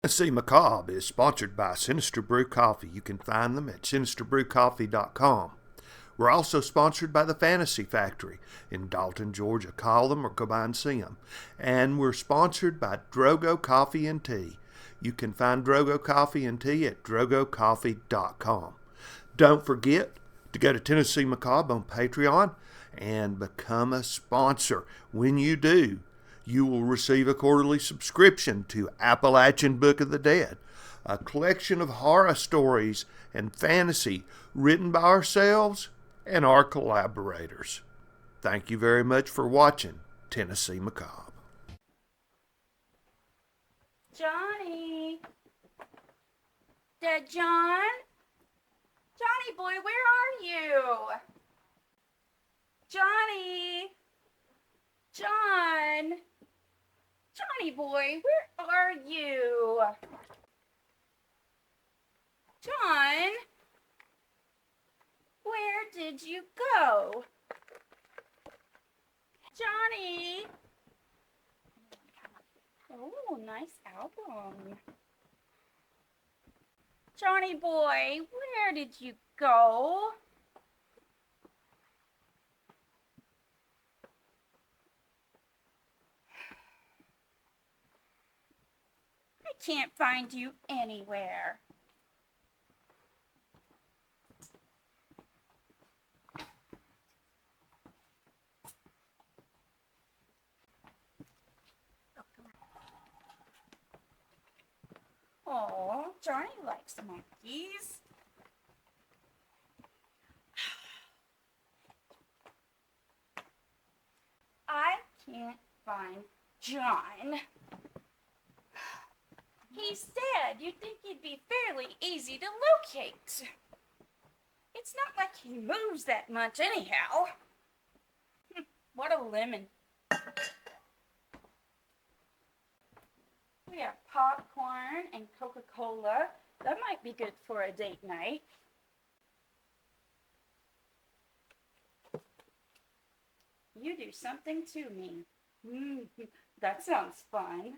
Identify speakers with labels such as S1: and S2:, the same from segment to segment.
S1: Tennessee Macabre is sponsored by Sinister Brew Coffee. You can find them at sinisterbrewcoffee.com. We're also sponsored by the Fantasy Factory in Dalton, Georgia. Call them or go by and see them. And we're sponsored by Drogo Coffee and Tea. You can find Drogo Coffee and Tea at drogocoffee.com. Don't forget to go to Tennessee Macabre on Patreon and become a sponsor. When you do, you will receive a quarterly subscription to Appalachian Book of the Dead, a collection of horror stories and fantasy written by ourselves and our collaborators. Thank you very much for watching Tennessee Macabre.
S2: Johnny? Dead John? Johnny boy, where are you? Johnny? John? Johnny boy, where are you? John? Where did you go? Johnny? Oh, nice album. Johnny boy, where did you go? I can't find you anywhere. Oh, Johnny likes monkeys. I can't find John. He said you'd think he'd be fairly easy to locate. It's not like he moves that much anyhow. What a lemon. We have popcorn and Coca-Cola. That might be good for a date night. You do something to me. That sounds fun.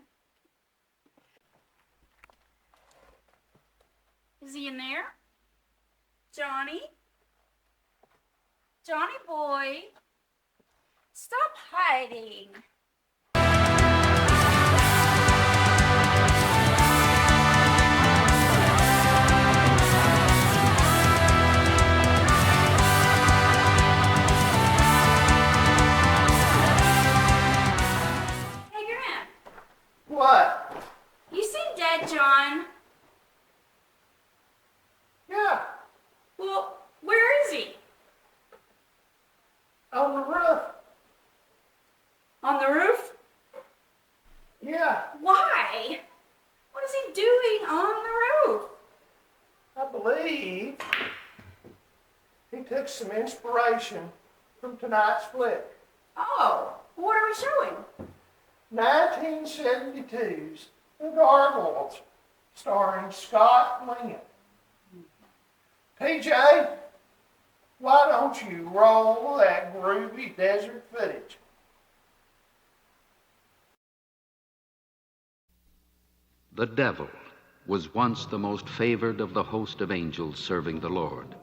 S2: Is he in there? Johnny? Johnny boy? Stop hiding. Hey, Grant.
S1: What?
S2: You seen Dead John?
S1: Yeah,
S2: Well, where is he?
S1: on the roof.
S2: On the roof?
S1: Yeah,
S2: Why? What is he doing on the roof?
S1: I believe he took some inspiration from tonight's flick.
S2: Oh, what are we showing?
S1: 1972's The Gargoyles, starring Scot Glenn. PJ, why don't you roll that groovy desert footage?
S3: The devil was once the most favored of the host of angels serving the Lord.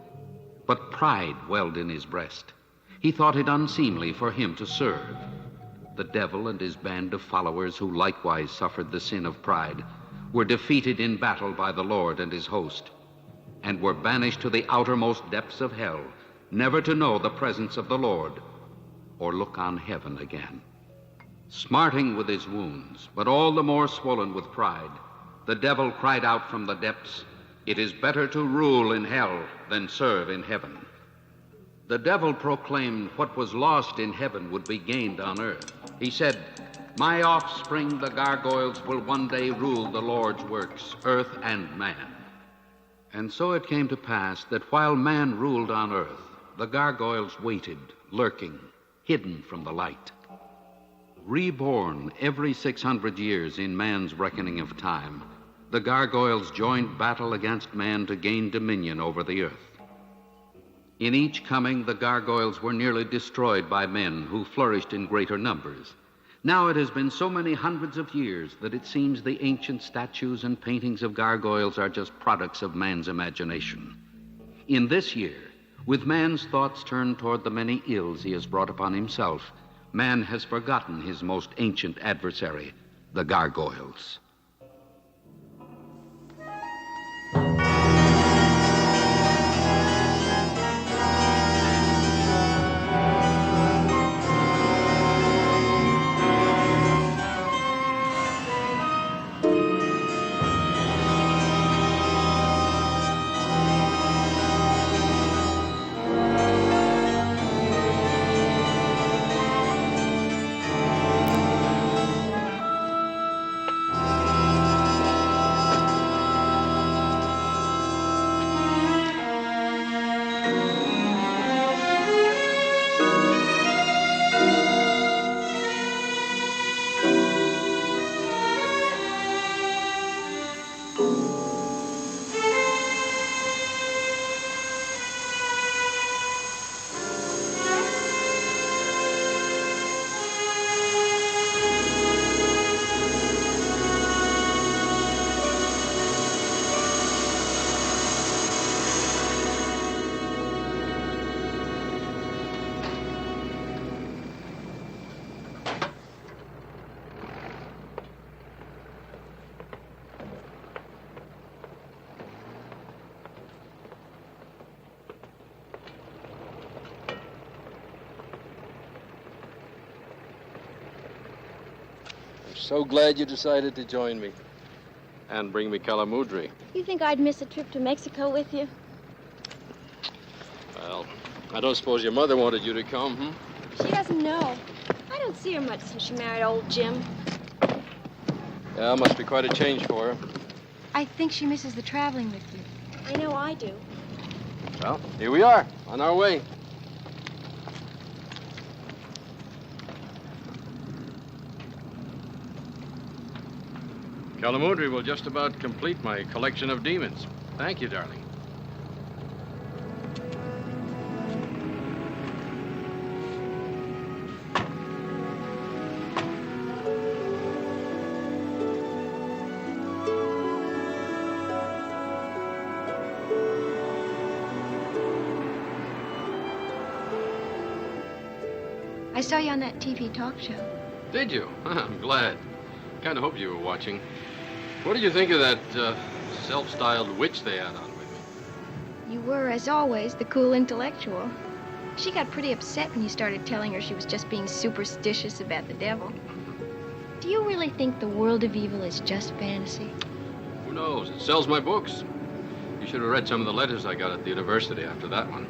S3: But pride welled in his breast. He thought it unseemly for him to serve. The devil and his band of followers, who likewise suffered the sin of pride, were defeated in battle by the Lord and his host, and were banished to the outermost depths of hell, never to know the presence of the Lord or look on heaven again. Smarting with his wounds, but all the more swollen with pride, the devil cried out from the depths, "It is better to rule in hell than serve in heaven." The devil proclaimed what was lost in heaven would be gained on earth. He said, "My offspring, the gargoyles, will one day rule the Lord's works, earth and man." And so it came to pass that while man ruled on earth, the gargoyles waited, lurking, hidden from the light. Reborn every 600 years in man's reckoning of time, the gargoyles joined battle against man to gain dominion over the earth. In each coming, the gargoyles were nearly destroyed by men who flourished in greater numbers. Now it has been so many hundreds of years that it seems the ancient statues and paintings of gargoyles are just products of man's imagination. In this year, with man's thoughts turned toward the many ills he has brought upon himself, man has forgotten his most ancient adversary, the gargoyles.
S4: So glad you decided to join me. And bring me calamudri.
S5: You think I'd miss a trip to Mexico with you?
S4: Well, I don't suppose your mother wanted you to come,
S5: She doesn't know. I don't see her much since she married old Jim.
S4: Yeah, must be quite a change for her.
S6: I think she misses the traveling with you.
S5: I know I do.
S4: Well, here we are, on our way. Calamudri will just about complete my collection of demons. Thank you, darling.
S6: I saw you on that TV talk show.
S4: Did you? I'm glad. Kind of hoped you were watching. What did you think of that self-styled witch they had on with me?
S6: You were, as always, the cool intellectual. She got pretty upset when you started telling her she was just being superstitious about the devil. Do you really think the world of evil is just fantasy?
S4: Who knows? It sells my books. You should have read some of the letters I got at the university after that one.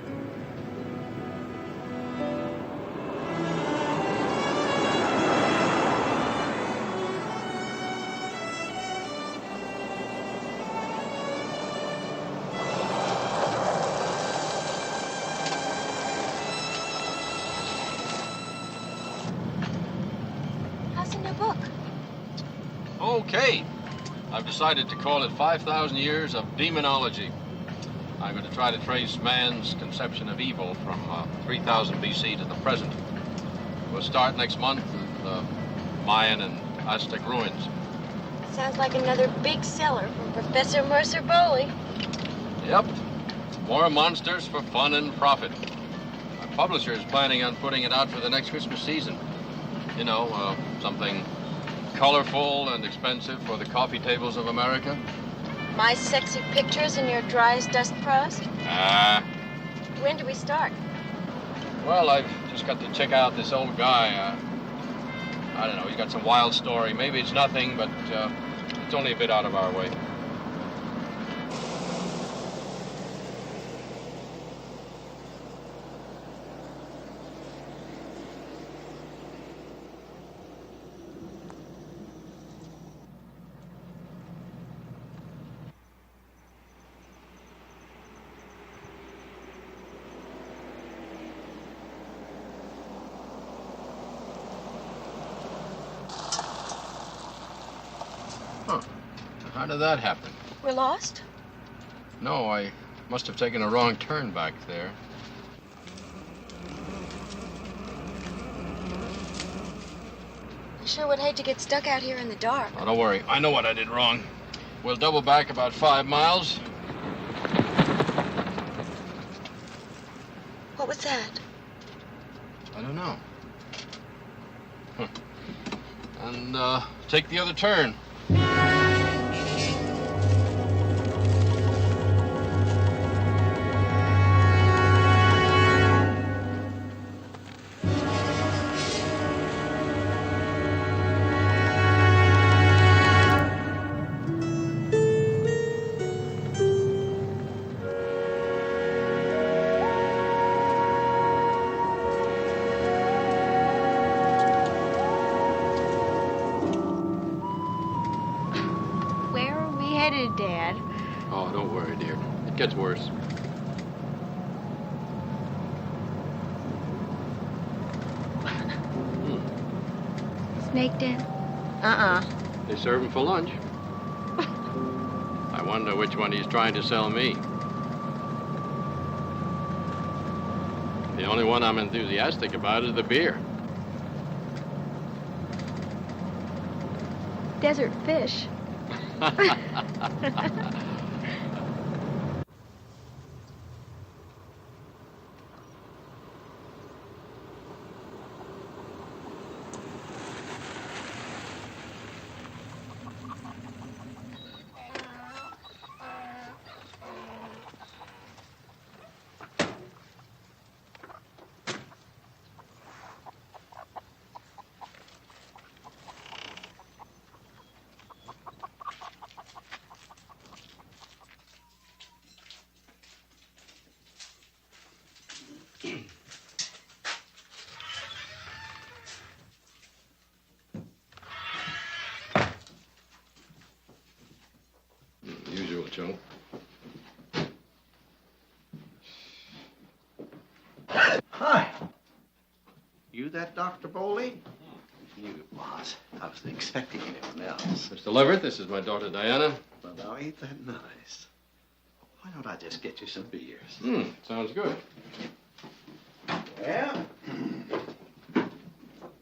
S4: Okay. I've decided to call it 5,000 Years of Demonology. I'm going to try to trace man's conception of evil from 3000 BC to the present. We'll start next month with the Mayan and Aztec ruins.
S5: Sounds like another big seller from Professor Mercer Bowley.
S4: Yep. More monsters for fun and profit. Our publisher is planning on putting it out for the next Christmas season. You know, something colorful and expensive for the coffee tables of America.
S5: My sexy pictures in your dry as dust prose? When do we start?
S4: Well, I've just got to check out this old guy. I don't know, he's got some wild story. Maybe it's nothing, but it's only a bit out of our way. How did that happen?
S5: We're lost?
S4: No, I must have taken a wrong turn back there.
S5: I sure would hate to get stuck out here in the dark.
S4: Oh, don't worry. I know what I did wrong. We'll double back about 5 miles.
S5: What was that?
S4: I don't know. And take the other turn.
S6: Where are we headed, Dad?
S4: Oh, don't worry, dear. It gets worse.
S6: Snake Den?
S4: They serve him for lunch. I wonder which one he's trying to sell me. The only one I'm enthusiastic about is the beer.
S6: Desert fish.
S4: Usual, Joe.
S7: Hi. You that Dr. Bowley? You it was. I was expecting anyone else.
S4: Mr. Leverett, this is my daughter, Diana.
S7: Well, now, ain't that nice? Why don't I just get you some beers?
S4: Sounds good.
S7: Well,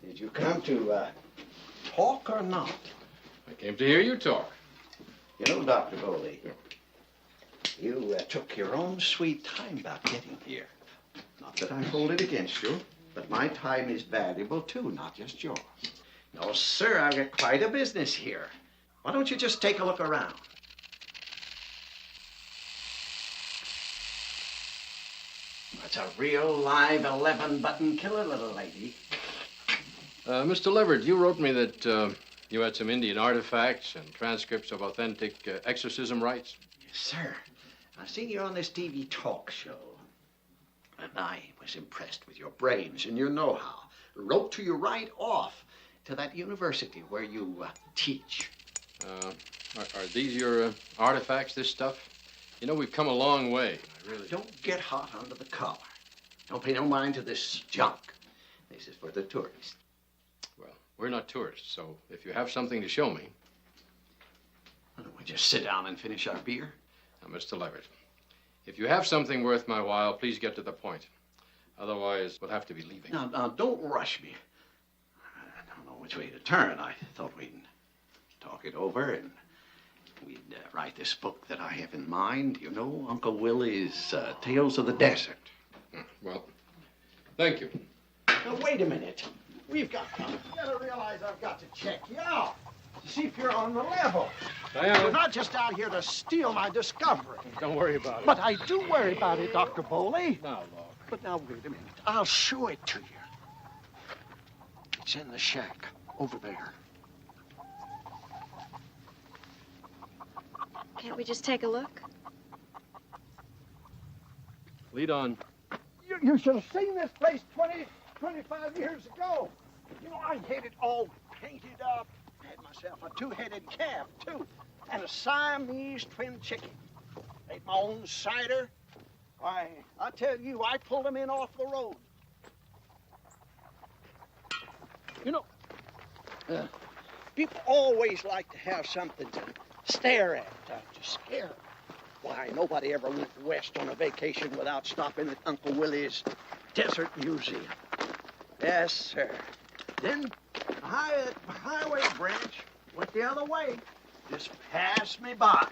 S7: did you come to talk or not?
S4: I came to hear you talk.
S7: You know, Dr. Bowley, you took your own sweet time about getting here. Not that I hold it against you, but my time is valuable too, not just yours. No, sir, I've got quite a business here. Why don't you just take a look around? That's a real live 11-button killer, little lady.
S4: Mr. Leverett, you wrote me that you had some Indian artifacts and transcripts of authentic exorcism rites.
S7: Yes, sir. I seen you on this TV talk show. And I was impressed with your brains and your know-how. Wrote to you right off to that university where you teach.
S4: Are these your artifacts, this stuff? You know, we've come a long way. I really
S7: Don't get hot under the collar. Don't pay no mind to this junk. This is for the tourists.
S4: Well, we're not tourists, so if you have something to show me.
S7: Why don't we just sit down and finish our beer?
S4: Now, Mr. Leverett, if you have something worth my while, please get to the point. Otherwise, we'll have to be leaving.
S7: Now, don't rush me. I don't know which way to turn. I thought we'd talk it over and we'd write this book that I have in mind. You know, Uncle Willie's Tales of the Desert.
S4: Well, thank you.
S7: Now, wait a minute. You gotta realize I've got to check you out. See if you're on the level.
S4: Diana.
S7: You're not just out here to steal my discovery.
S4: Don't worry about it.
S7: But I do worry about it, Dr. Bowley.
S4: Now, Lord.
S7: But now, wait a minute. I'll show it to you. It's in the shack over there.
S6: Can't we just take a look?
S4: Lead on.
S8: You should have seen this place 25 years ago. You know, I had it all painted up. Had myself a two-headed calf, too, and a Siamese twin chicken. Made my own cider. Why, I tell you, I pulled them in off the road. You know, people always like to have something to stare at, to scare them. Why, nobody ever went west on a vacation without stopping at Uncle Willie's Desert Museum. Yes, sir. Then highway branch went the other way. Just passed me by.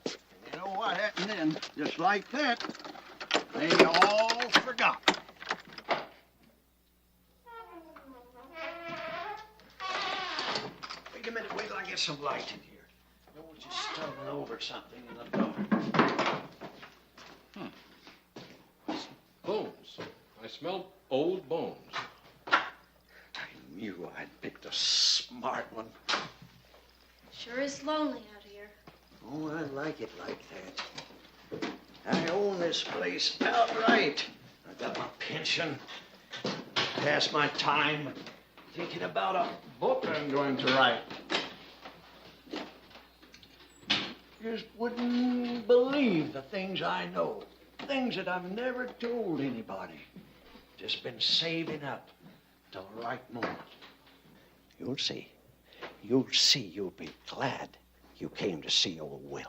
S8: And you know what happened then? Just like that, they all forgot. Wait a minute, wait till I get some light in here. Don't want you stumbling over something in the dark.
S4: Bones. I smell old bones.
S8: I knew I'd picked a smart one.
S5: Sure is lonely out here.
S8: Oh, I like it like that. I own this place outright. I got my pension. Pass my time thinking about a book I'm going to write. Just wouldn't believe the things I know. Things that I've never told anybody. Just been saving up till the right moment. You'll see. You'll see. You'll be glad you came to see old Willie.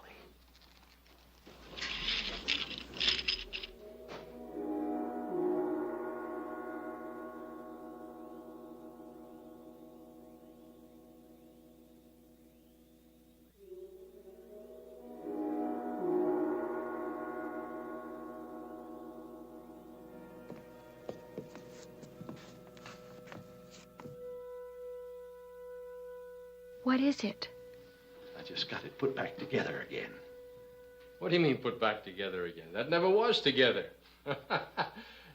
S6: What is it?
S8: I just got it put back together again.
S4: What do you mean put back together again? That never was together.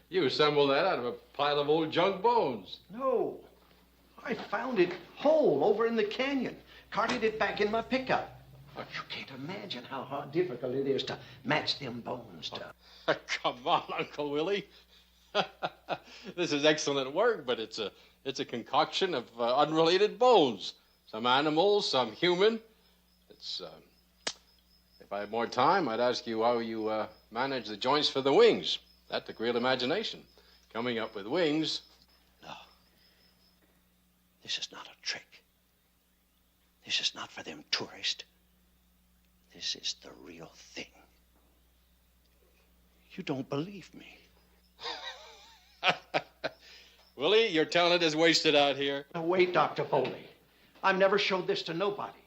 S4: You assembled that out of a pile of old junk bones.
S8: No. I found it whole over in the canyon. Carted it back in my pickup. But you can't imagine how difficult it is to match them bones to.
S4: Come on, Uncle Willie. This is excellent work, but it's a concoction of unrelated bones. Some animal, some human. It's, if I had more time, I'd ask you how you manage the joints for the wings. That took real imagination. Coming up with wings.
S8: No. This is not a trick. This is not for them tourists. This is the real thing. You don't believe me.
S4: Willie, your talent is wasted out here.
S8: Now, wait, Dr. Foley. I've never showed this to nobody.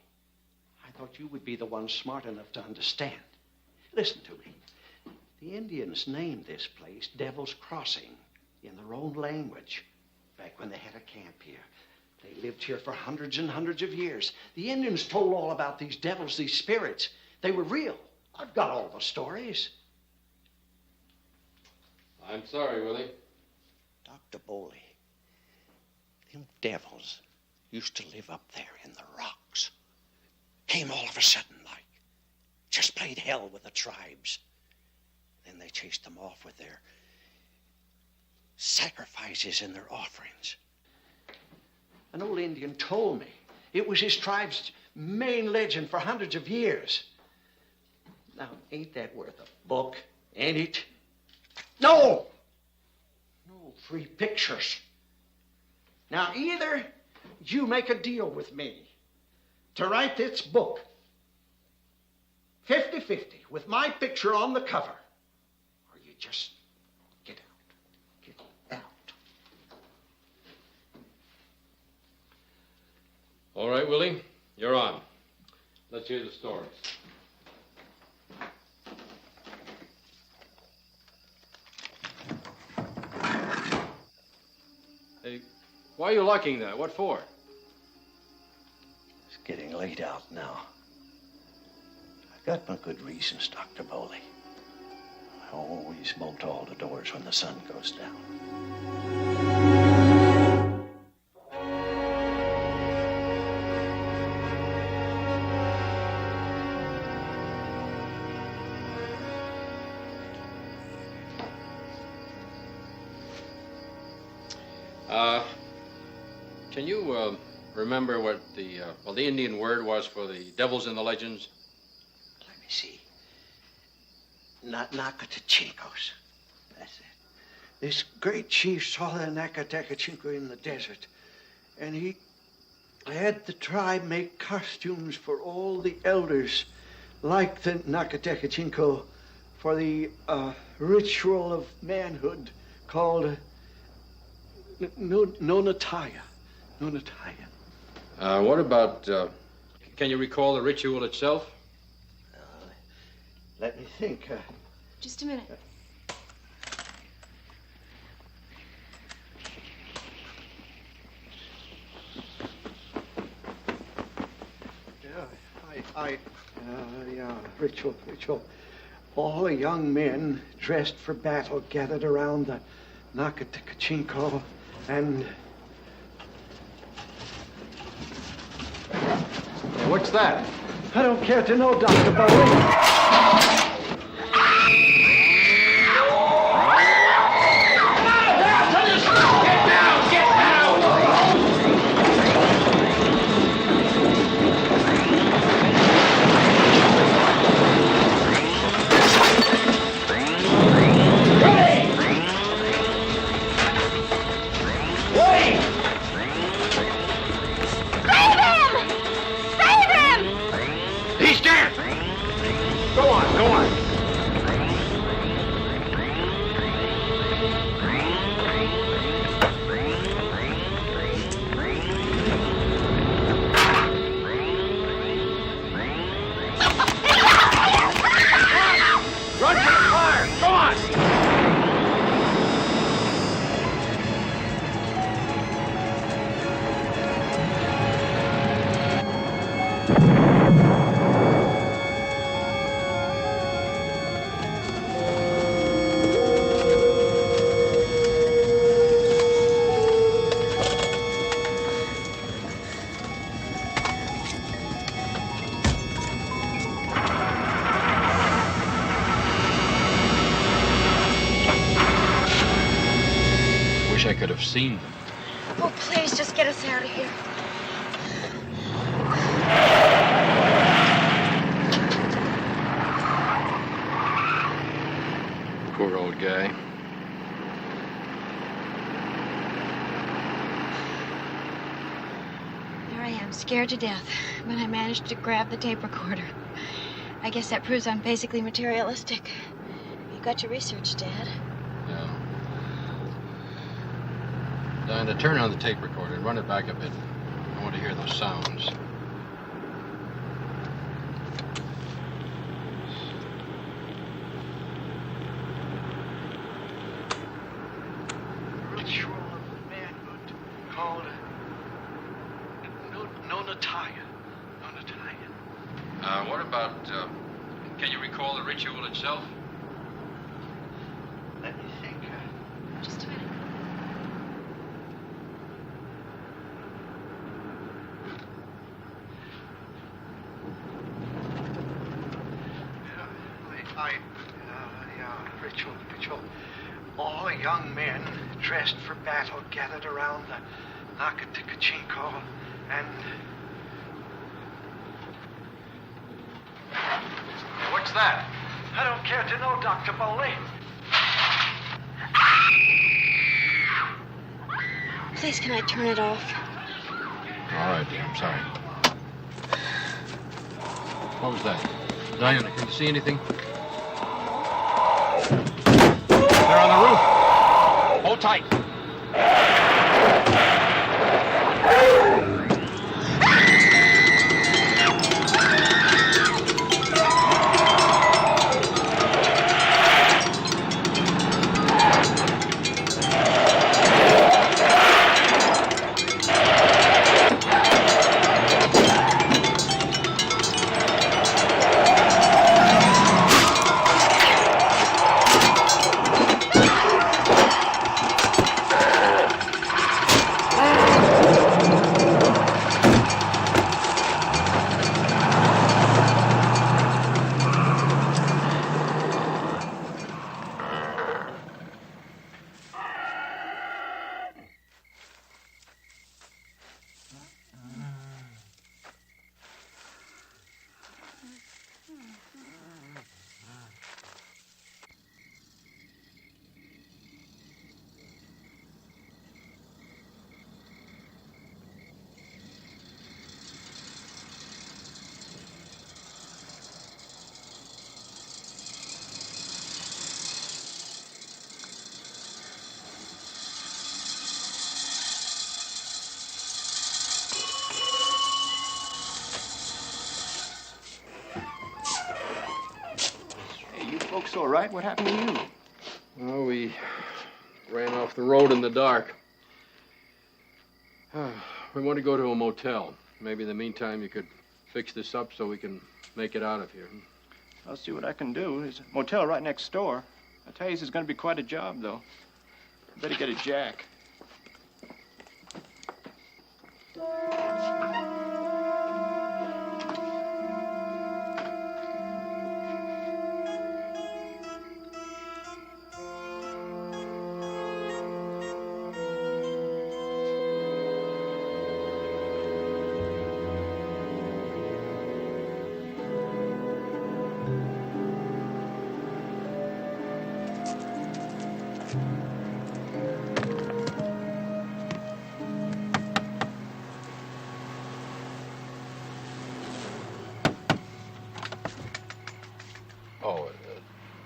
S8: I thought you would be the one smart enough to understand. Listen to me. The Indians named this place Devil's Crossing in their own language back when they had a camp here. They lived here for hundreds and hundreds of years. The Indians told all about these devils, these spirits. They were real. I've got all the stories.
S4: I'm sorry, Willie.
S8: Dr. Bowley, them devils used to live up there in the rocks. Came all of a sudden, like. Just played hell with the tribes. Then they chased them off with their sacrifices and their offerings. An old Indian told me it was his tribe's main legend for hundreds of years. Now, ain't that worth a book, ain't it? No! No free pictures. Now, either you make a deal with me to write this book 50-50 with my picture on the cover, or you just get out. Get out.
S4: All right, Willie, you're on. Let's hear the story. Hey, why are you locking that? What for?
S8: It's getting late out now. I've got my good reasons, Dr. Bowley. I always bolt all the doors when the sun goes down.
S4: Can you remember what the Indian word was for the devils in the legends?
S8: Let me see. Nacatachincos. That's it. This great chief saw the Nacatachinco in the desert, and he had the tribe make costumes for all the elders, like the Nacatachinco, for the ritual of manhood called Nonataya. Nonataya.
S4: What about, can you recall the ritual itself?
S7: Let me think.
S6: Just a minute.
S8: Ritual. All the young men dressed for battle gathered around the Nakatachinko and...
S4: What's that?
S8: I don't care to know, Dr. Bowie.
S4: I could have seen them.
S6: Oh, please, just get us out of here.
S4: Poor old guy.
S6: There I am, scared to death, but I managed to grab the tape recorder. I guess that proves I'm basically materialistic. You got your research, Dad.
S4: Yeah. Diana, turn on the tape recorder and run it back a bit. I want to hear those sounds.
S8: Ritual of manhood called Nonataya.
S4: What about, can you recall the ritual itself?
S8: Let me think.
S6: Just a minute.
S8: Ritual. All the young men dressed for battle gathered around the Nakatachinko and...
S4: What's that?
S8: I don't care to know, Dr. Bowley.
S6: Please, can I turn it off?
S4: All right, dear, I'm sorry. What was that? Diana, can you see anything? They're on the roof. Hold tight.
S9: right? What happened to you?
S4: Well, we ran off the road in the dark. We want to go to a motel. Maybe in the meantime you could fix this up so we can make it out of here.
S9: I'll see what I can do. There's a motel right next door. I tell you, this is going to be quite a job, though. I better get a jack.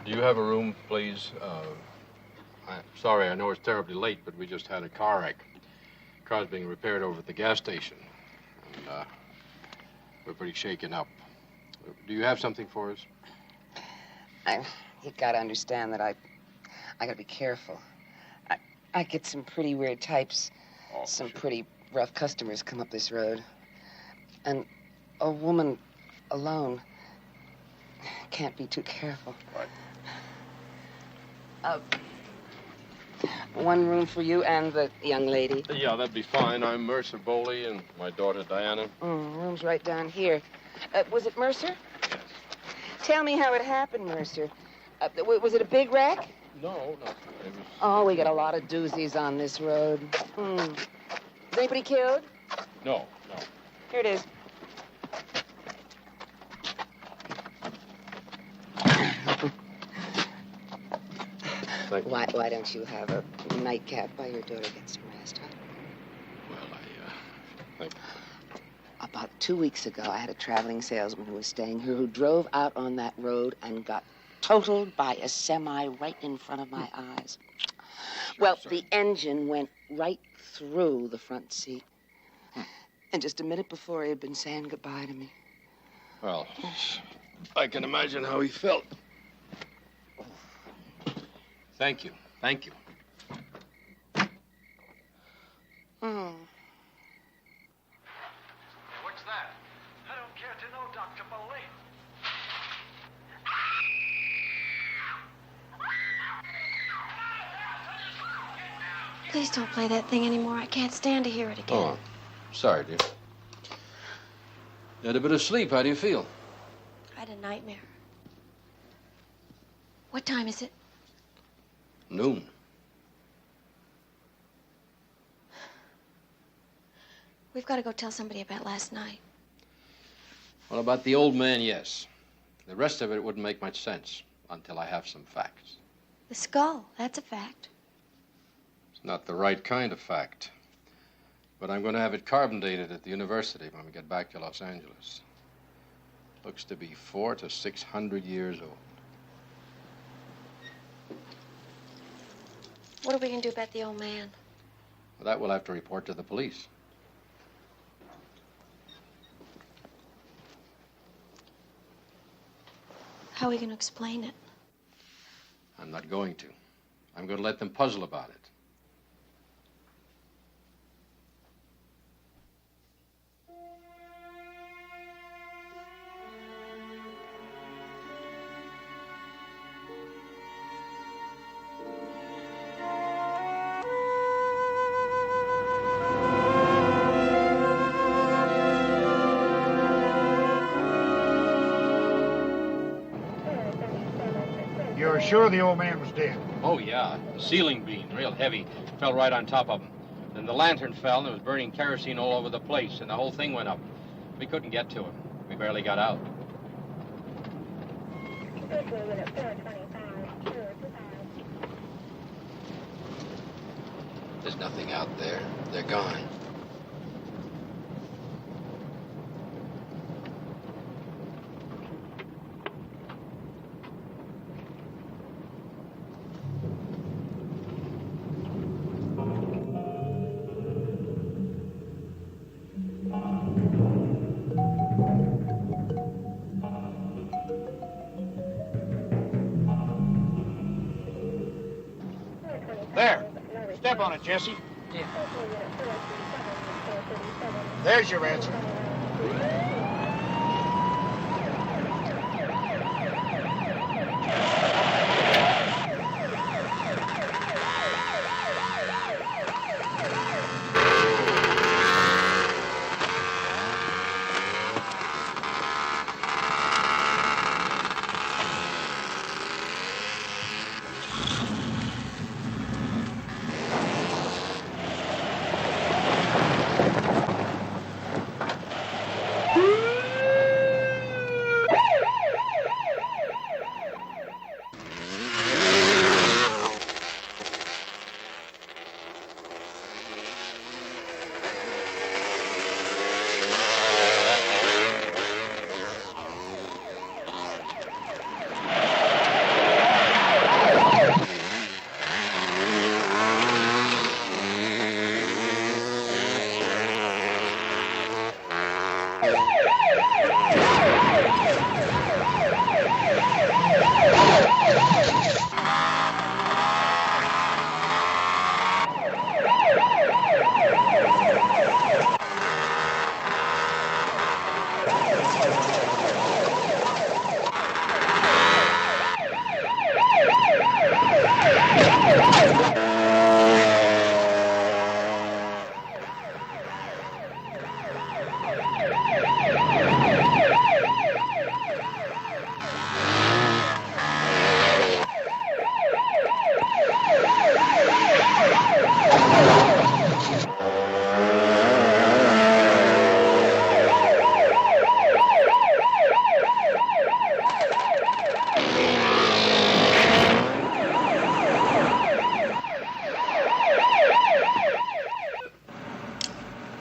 S4: Do you have a room, please? I'm sorry, I know it's terribly late, but we just had a car wreck. The car's being repaired over at the gas station. And we're pretty shaken up. Do you have something for us?
S10: You gotta understand that I gotta be careful. I get some pretty weird types. Some pretty rough customers come up this road. And a woman alone can't be too careful.
S4: Right.
S10: One room for you and the young lady.
S4: Yeah, that'd be fine. I'm Mercer Bowley and my daughter Diana.
S10: Room's right down here. Was it Mercer?
S4: Yes.
S10: Tell me how it happened, Mercer. Was it a big wreck?
S4: No. It was...
S10: Oh, we got a lot of doozies on this road. Is anybody killed?
S4: No.
S10: Here it is. Why don't you have a nightcap while your daughter gets some rest, huh?
S4: Well, I think...
S10: About 2 weeks ago, I had a traveling salesman who was staying here who drove out on that road and got totaled by a semi right in front of my eyes. Well, the engine went right through the front seat. And just a minute before, he had been saying goodbye to me.
S4: Well, I can imagine how he felt. Thank you.
S10: Mm.
S8: What's that? I don't care to know, Dr. Bowley.
S6: Please don't play that thing anymore. I can't stand to hear it again.
S4: Oh, sorry, dear. You had a bit of sleep. How do you feel?
S6: I had a nightmare. What time is it?
S4: Noon.
S6: We've got to go tell somebody about last night.
S4: Well, about the old man, yes. The rest of it wouldn't make much sense until I have some facts.
S6: The skull, that's a fact.
S4: It's not the right kind of fact. But I'm going to have it carbon dated at the university when we get back to Los Angeles. Looks to be 400 to 600 years old.
S6: What are we going to do about the old man?
S4: Well, that we'll have to report to the police.
S6: How are we going to explain it?
S4: I'm not going to. I'm going to let them puzzle about it.
S8: You're sure the old man was dead?
S4: Oh, yeah. The ceiling beam, real heavy, fell right on top of him. Then the lantern fell and it was burning kerosene all over the place, and the whole thing went up. We couldn't get to him. We barely got out. There's nothing out there. They're gone.
S8: There. Step on it, Jesse. Yeah. There's your answer.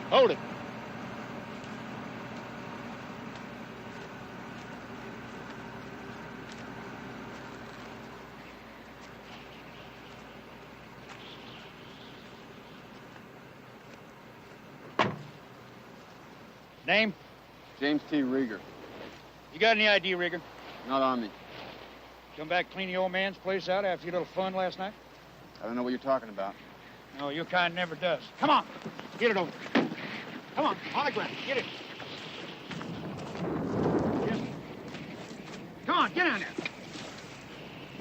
S8: Hold it. Name?
S11: James T. Rieger.
S8: You got any ID, Rieger?
S11: Not on me.
S8: Come back clean the old man's place out after your little fun last night?
S11: I don't know what you're talking about.
S8: No, your kind never does. Come on. Get it over. Come on the ground. Get it. Yes. Come on, get on there.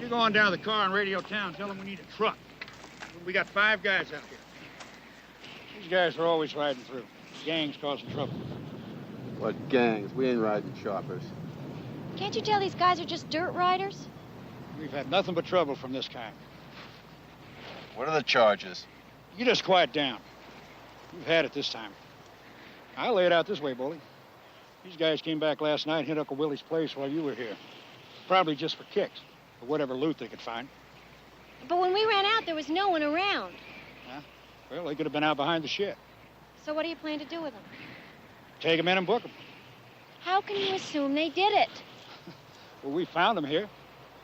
S8: You go on down to the car in Radio Town. Tell them we need a truck. We got 5 guys out here. These guys are always riding through. Gangs causing trouble.
S11: What gangs? We ain't riding choppers.
S6: Can't you tell these guys are just dirt riders?
S8: We've had nothing but trouble from this kind.
S11: What are the charges?
S8: You just quiet down. You've had it this time. I'll lay it out this way, Bully. These guys came back last night and hit Uncle Willie's place while you were here. Probably just for kicks, or whatever loot they could find.
S6: But when we ran out, there was no one around.
S8: Huh? Well, they could have been out behind the shed.
S6: So what do you plan to do with them?
S8: Take them in and book them.
S6: How can you assume they did it?
S8: Well, we found them here.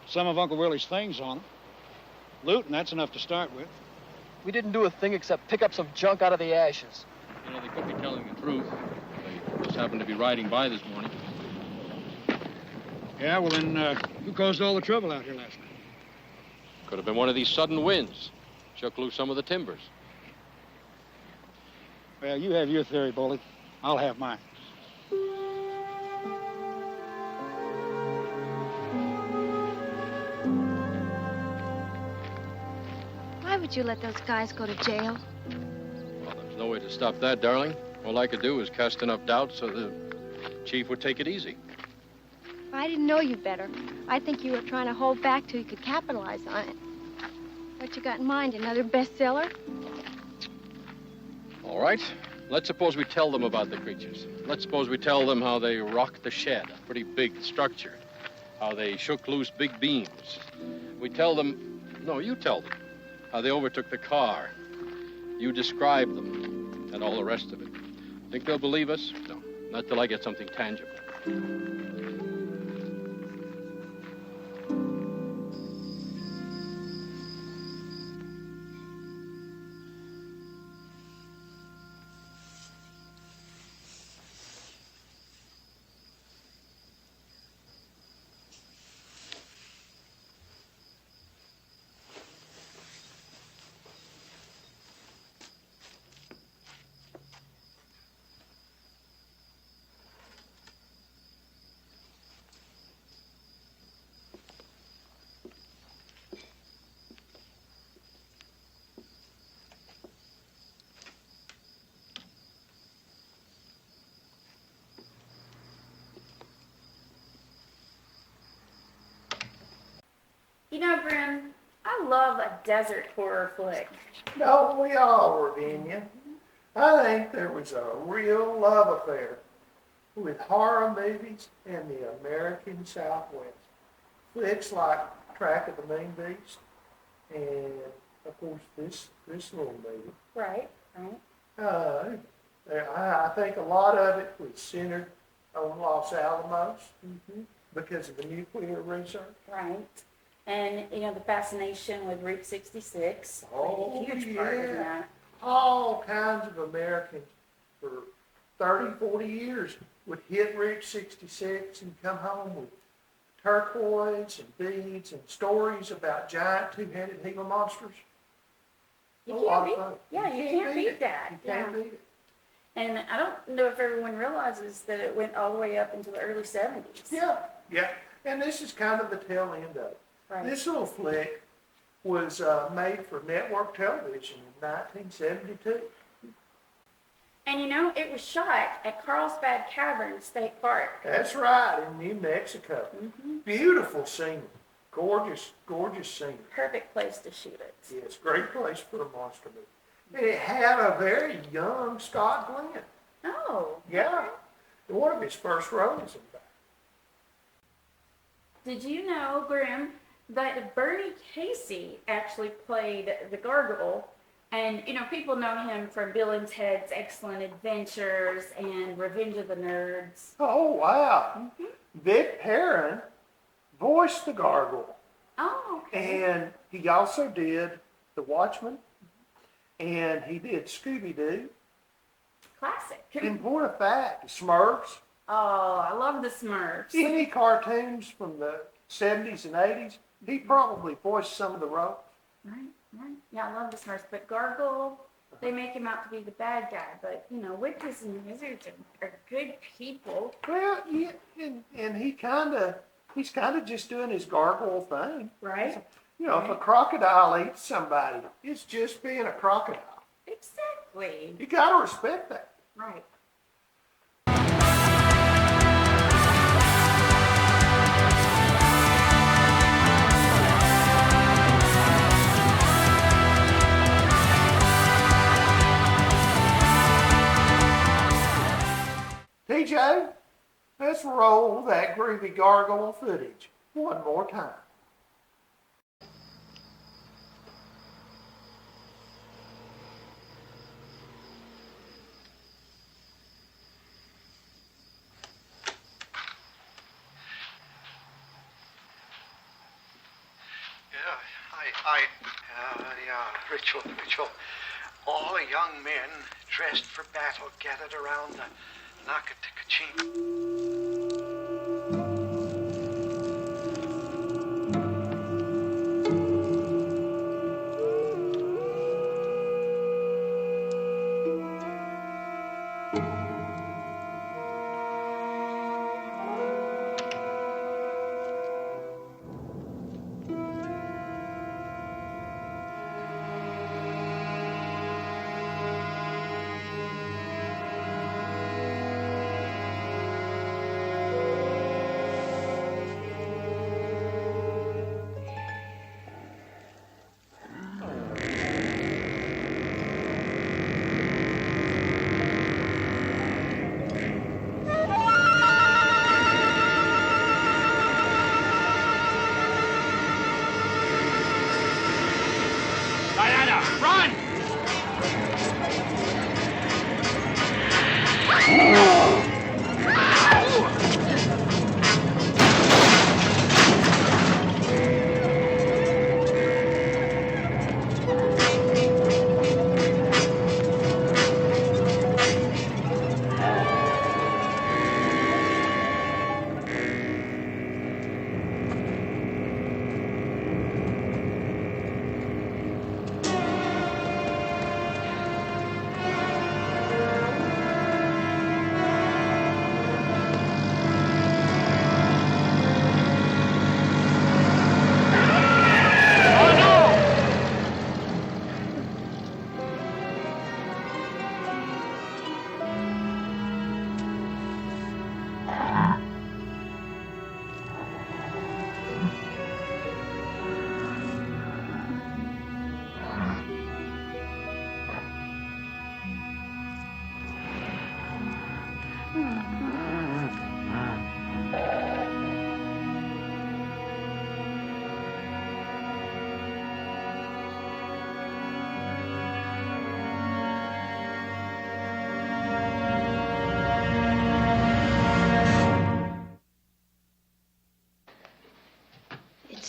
S8: Some of Uncle Willie's things on them. Loot, and that's enough to start with.
S12: We didn't do a thing except pick up some junk out of the ashes.
S4: You know, they could be telling the truth. They just happened to be riding by this morning.
S8: Yeah, well then, who caused all the trouble out here last night?
S4: Could have been one of these sudden winds. Shook loose some of the timbers.
S8: Well, you have your theory, Bully. I'll have mine.
S6: Why would you let those guys go to jail?
S4: Well, there's no way to stop that, darling. All I could do was cast enough doubt so the chief would take it easy.
S6: I didn't know you better. I think you were trying to hold back till you could capitalize on it. What you got in mind, another bestseller?
S4: All right. Let's suppose we tell them about the creatures. Let's suppose we tell them how they rocked the shed, a pretty big structure. How they shook loose big beams. We tell them... No, you tell them. How they overtook the car. You describe them. And all the rest of it. Think they'll believe us? No. Not till I get something tangible.
S2: love a desert horror flick.
S8: No, we all, Ravinia. I think there was a real love affair with horror movies and the American Southwest. Flicks like Track of the Mean Beast and, of course, this little movie.
S2: Right.
S8: I think a lot of it was centered on Los Alamos because of the nuclear research.
S2: Right. And, the fascination with Route 66 played a huge part in that.
S8: All kinds of Americans for 30, 40 years would hit Route 66 and come home with turquoise and beads and stories about giant two-headed Gila monsters.
S2: You can't beat that.
S8: You can't beat it.
S2: And I don't know if everyone realizes that it went all the way up into the early 70s.
S8: Yeah. And this is kind of the tail end of it.
S2: Right.
S8: This little flick was made for network television in 1972.
S2: And it was shot at Carlsbad Cavern State Park.
S8: That's right, in New Mexico. Beautiful scenery. Gorgeous scenery.
S2: Perfect place to shoot it.
S8: Yes, great place for a monster movie. And it had a very young Scot Glenn.
S2: Oh.
S8: Yeah. One of his first roles, in fact.
S2: Did you know, Grim, that Bernie Casey actually played the Gargoyle? And, people know him from Bill and Ted's Excellent Adventures and Revenge of the Nerds.
S8: Oh, wow. Vic Perrin voiced the Gargoyle.
S2: Oh, okay.
S8: And he also did The Watchmen, and he did Scooby-Doo.
S2: Classic.
S8: In point of fact, Smurfs.
S2: Oh, I love the Smurfs.
S8: Any cartoons from the 70s and 80s, he probably voiced some of the roles.
S2: Right. Yeah, I love the Smurfs, but Gargoyle, they make him out to be the bad guy. But, witches and wizards are good people.
S8: Well, yeah, and he's kind of just doing his gargoyle thing.
S2: Right.
S8: If a crocodile eats somebody, it's just being a crocodile.
S2: Exactly.
S8: You got to respect that.
S2: Right.
S8: TJ, let's roll that groovy gargoyle footage one more time.
S13: Ritual. All the young men dressed for battle gathered around the Nakaticachi.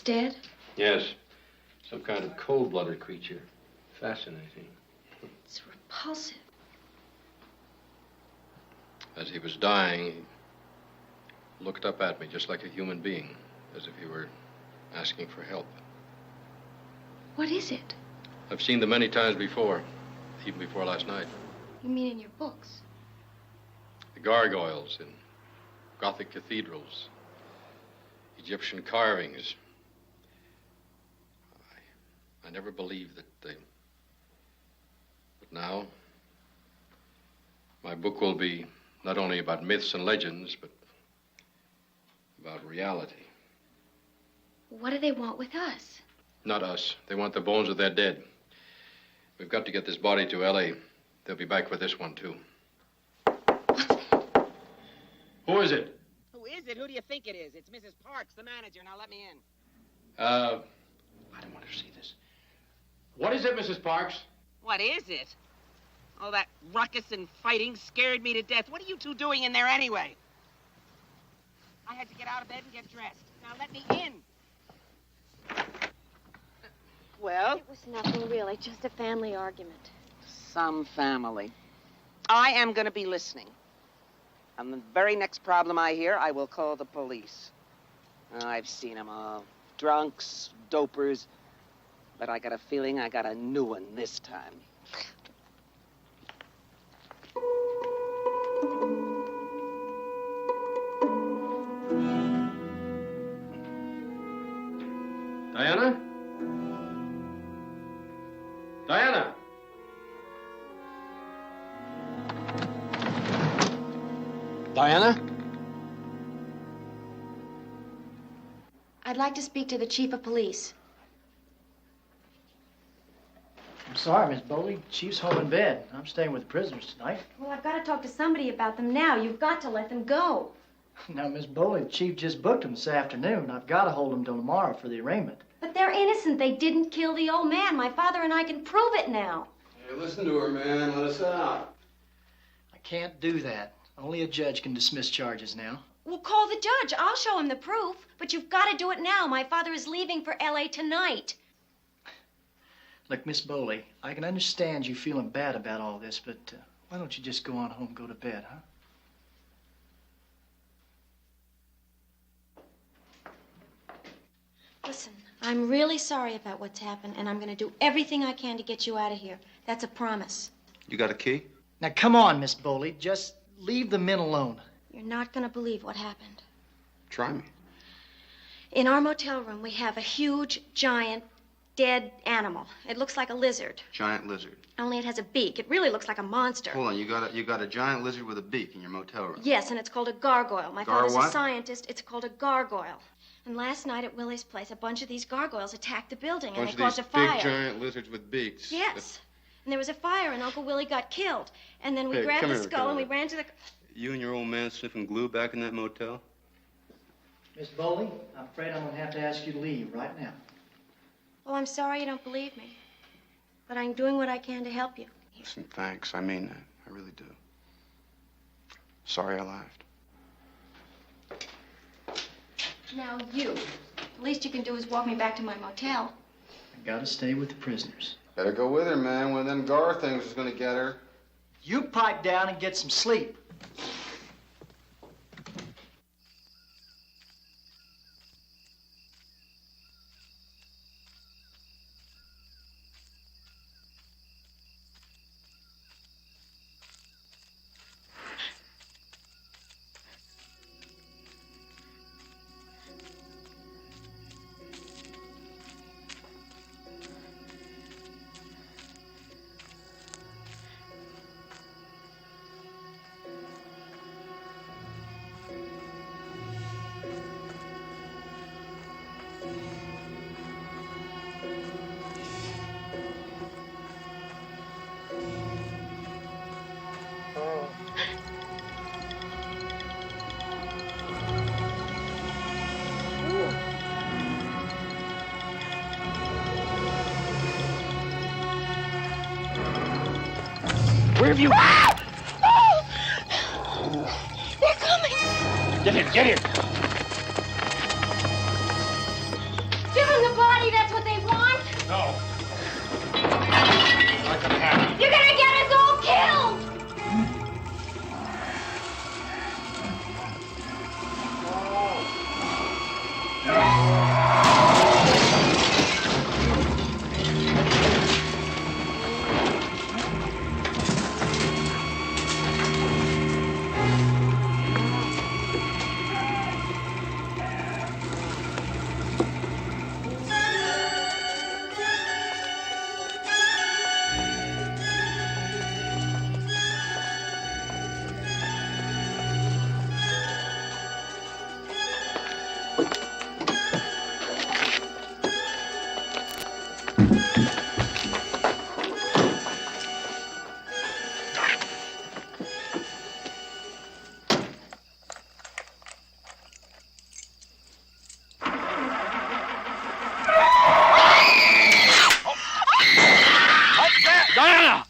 S6: dead?
S4: Yes. Some kind of cold-blooded creature. Fascinating.
S6: It's repulsive.
S4: As he was dying, he looked up at me just like a human being, as if he were asking for help.
S6: What is it?
S4: I've seen them many times before, even before last night.
S6: You mean in your books?
S4: The gargoyles in Gothic cathedrals, Egyptian carvings. I never believed that they... But now, my book will be not only about myths and legends, but about reality.
S6: What do they want with us?
S4: Not us. They want the bones of their dead. We've got to get this body to L.A. They'll be back for this one, too. Who is it?
S10: Who is it? Who do you think it is? It's Mrs. Parks, the manager. Now let me in.
S4: I don't want to see this. What is it, Mrs. Parks?
S10: What is it? All that ruckus and fighting scared me to death. What are you two doing in there anyway? I had to get out of bed and get dressed. Now let me in. Well?
S6: It was nothing, really. Just a family argument.
S10: Some family. I am going to be listening. And the very next problem I hear, I will call the police. I've seen them all. Drunks, dopers. But I got a feeling I got a new one this time.
S4: Diana? Diana? Diana?
S6: I'd like to speak to the chief of police.
S14: I'm sorry, Miss Bowley. Chief's home in bed. I'm staying with the prisoners tonight.
S6: Well, I've got to talk to somebody about them now. You've got to let them go.
S14: Now, Miss Bowley, the chief just booked them this afternoon. I've got to hold them till tomorrow for the arraignment.
S6: But they're innocent. They didn't kill the old man. My father and I can prove it now.
S11: Hey, listen to her, man. Let us out.
S14: I can't do that. Only a judge can dismiss charges now.
S6: Well, call the judge. I'll show him the proof. But you've got to do it now. My father is leaving for L.A. tonight.
S14: Look, Miss Bowley, I can understand you feeling bad about all this, but why don't you just go on home and go to bed, huh?
S6: Listen, I'm really sorry about what's happened, and I'm going to do everything I can to get you out of here. That's a promise.
S11: You got a key?
S14: Now, come on, Miss Bowley. Just leave the men alone.
S6: You're not going to believe what happened.
S11: Try me.
S6: In our motel room, we have a huge, giant, dead animal. It looks like a lizard.
S11: Giant lizard.
S6: Only it has a beak. It really looks like a monster.
S11: Hold on, you got a giant lizard with a beak in your motel room.
S6: Yes, and it's called a gargoyle. My father's a scientist. It's called a gargoyle. And last night at Willie's place, a bunch of these gargoyles attacked the building, and they caused a fire.
S11: Big giant lizards with beaks.
S6: Yes. And there was a fire, and Uncle Willie got killed. And then we grabbed the skull, and we ran to the...
S11: You and your old man sniffing glue back in that motel?
S14: Miss Bowley, I'm afraid I'm going to have to ask you to leave right now.
S6: Well, I'm sorry you don't believe me. But I'm doing what I can to help you.
S11: Listen, thanks. I mean that. I really do. Sorry I laughed.
S6: Now, you. The least you can do is walk me back to my motel.
S14: I got to stay with the prisoners.
S11: Better go with her, man. One of them Gar things is going to get her.
S14: You pipe down and get some sleep.
S12: Where have you...
S6: Ah! Oh! They're coming!
S12: Get in, get in!
S13: gonna happen.
S5: You're gonna get us all killed!
S13: Diana!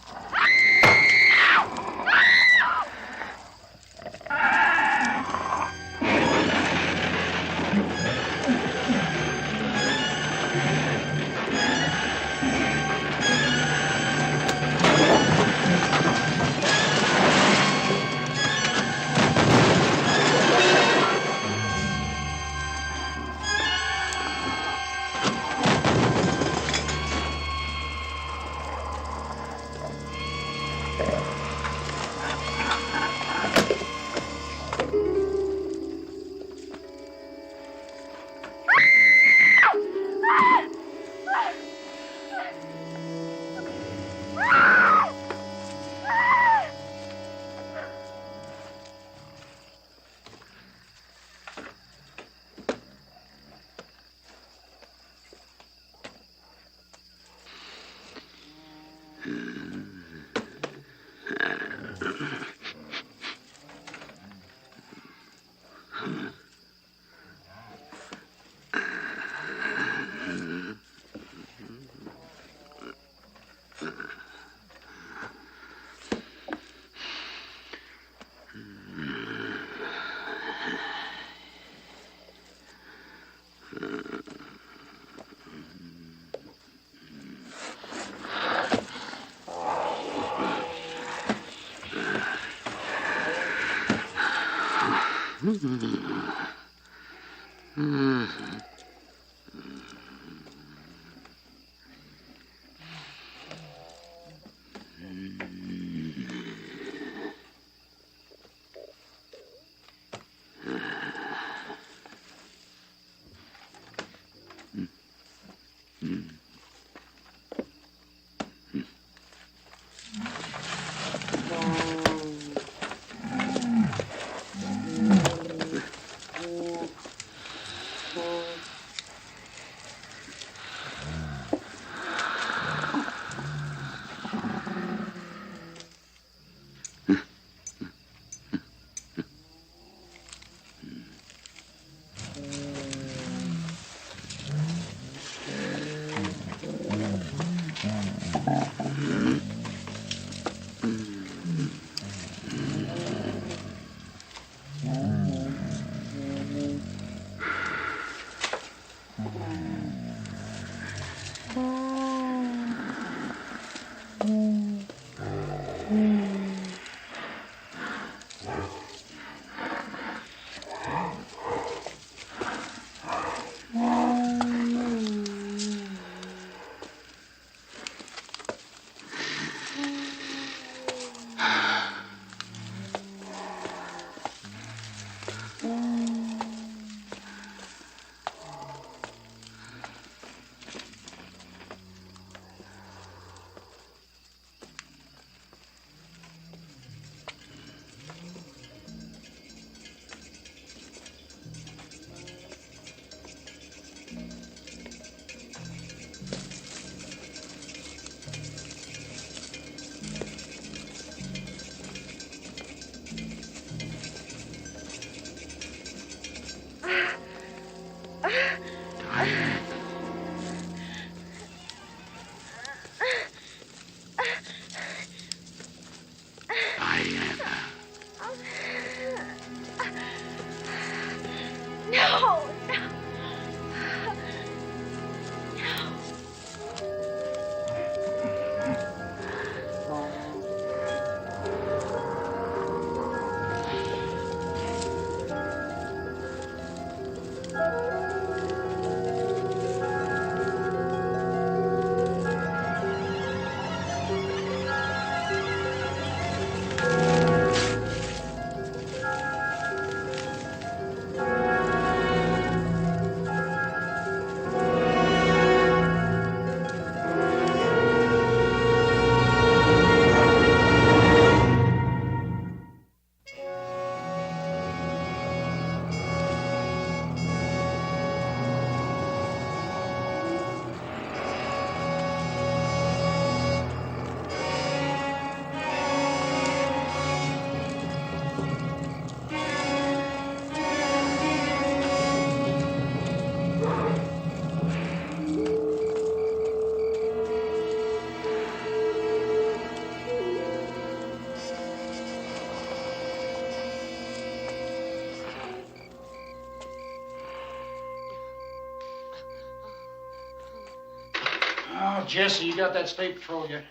S12: Oh, Jesse, you got that state patrol yet?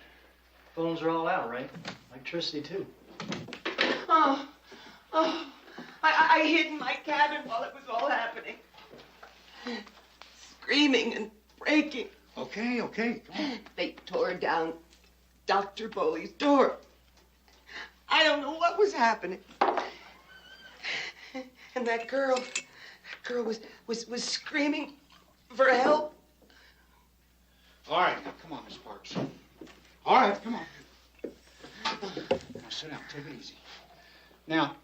S12: Phones are all out, right? Electricity, too.
S15: Oh, I hid in my cabin while it was all happening. Screaming and breaking.
S8: Okay, come on.
S15: They tore down Dr. Bowley's door. I don't know what was happening. And that girl was screaming for help.
S8: All right, now, come on, Miss Parks. All right, come on. Now, sit down. Take it easy. Now,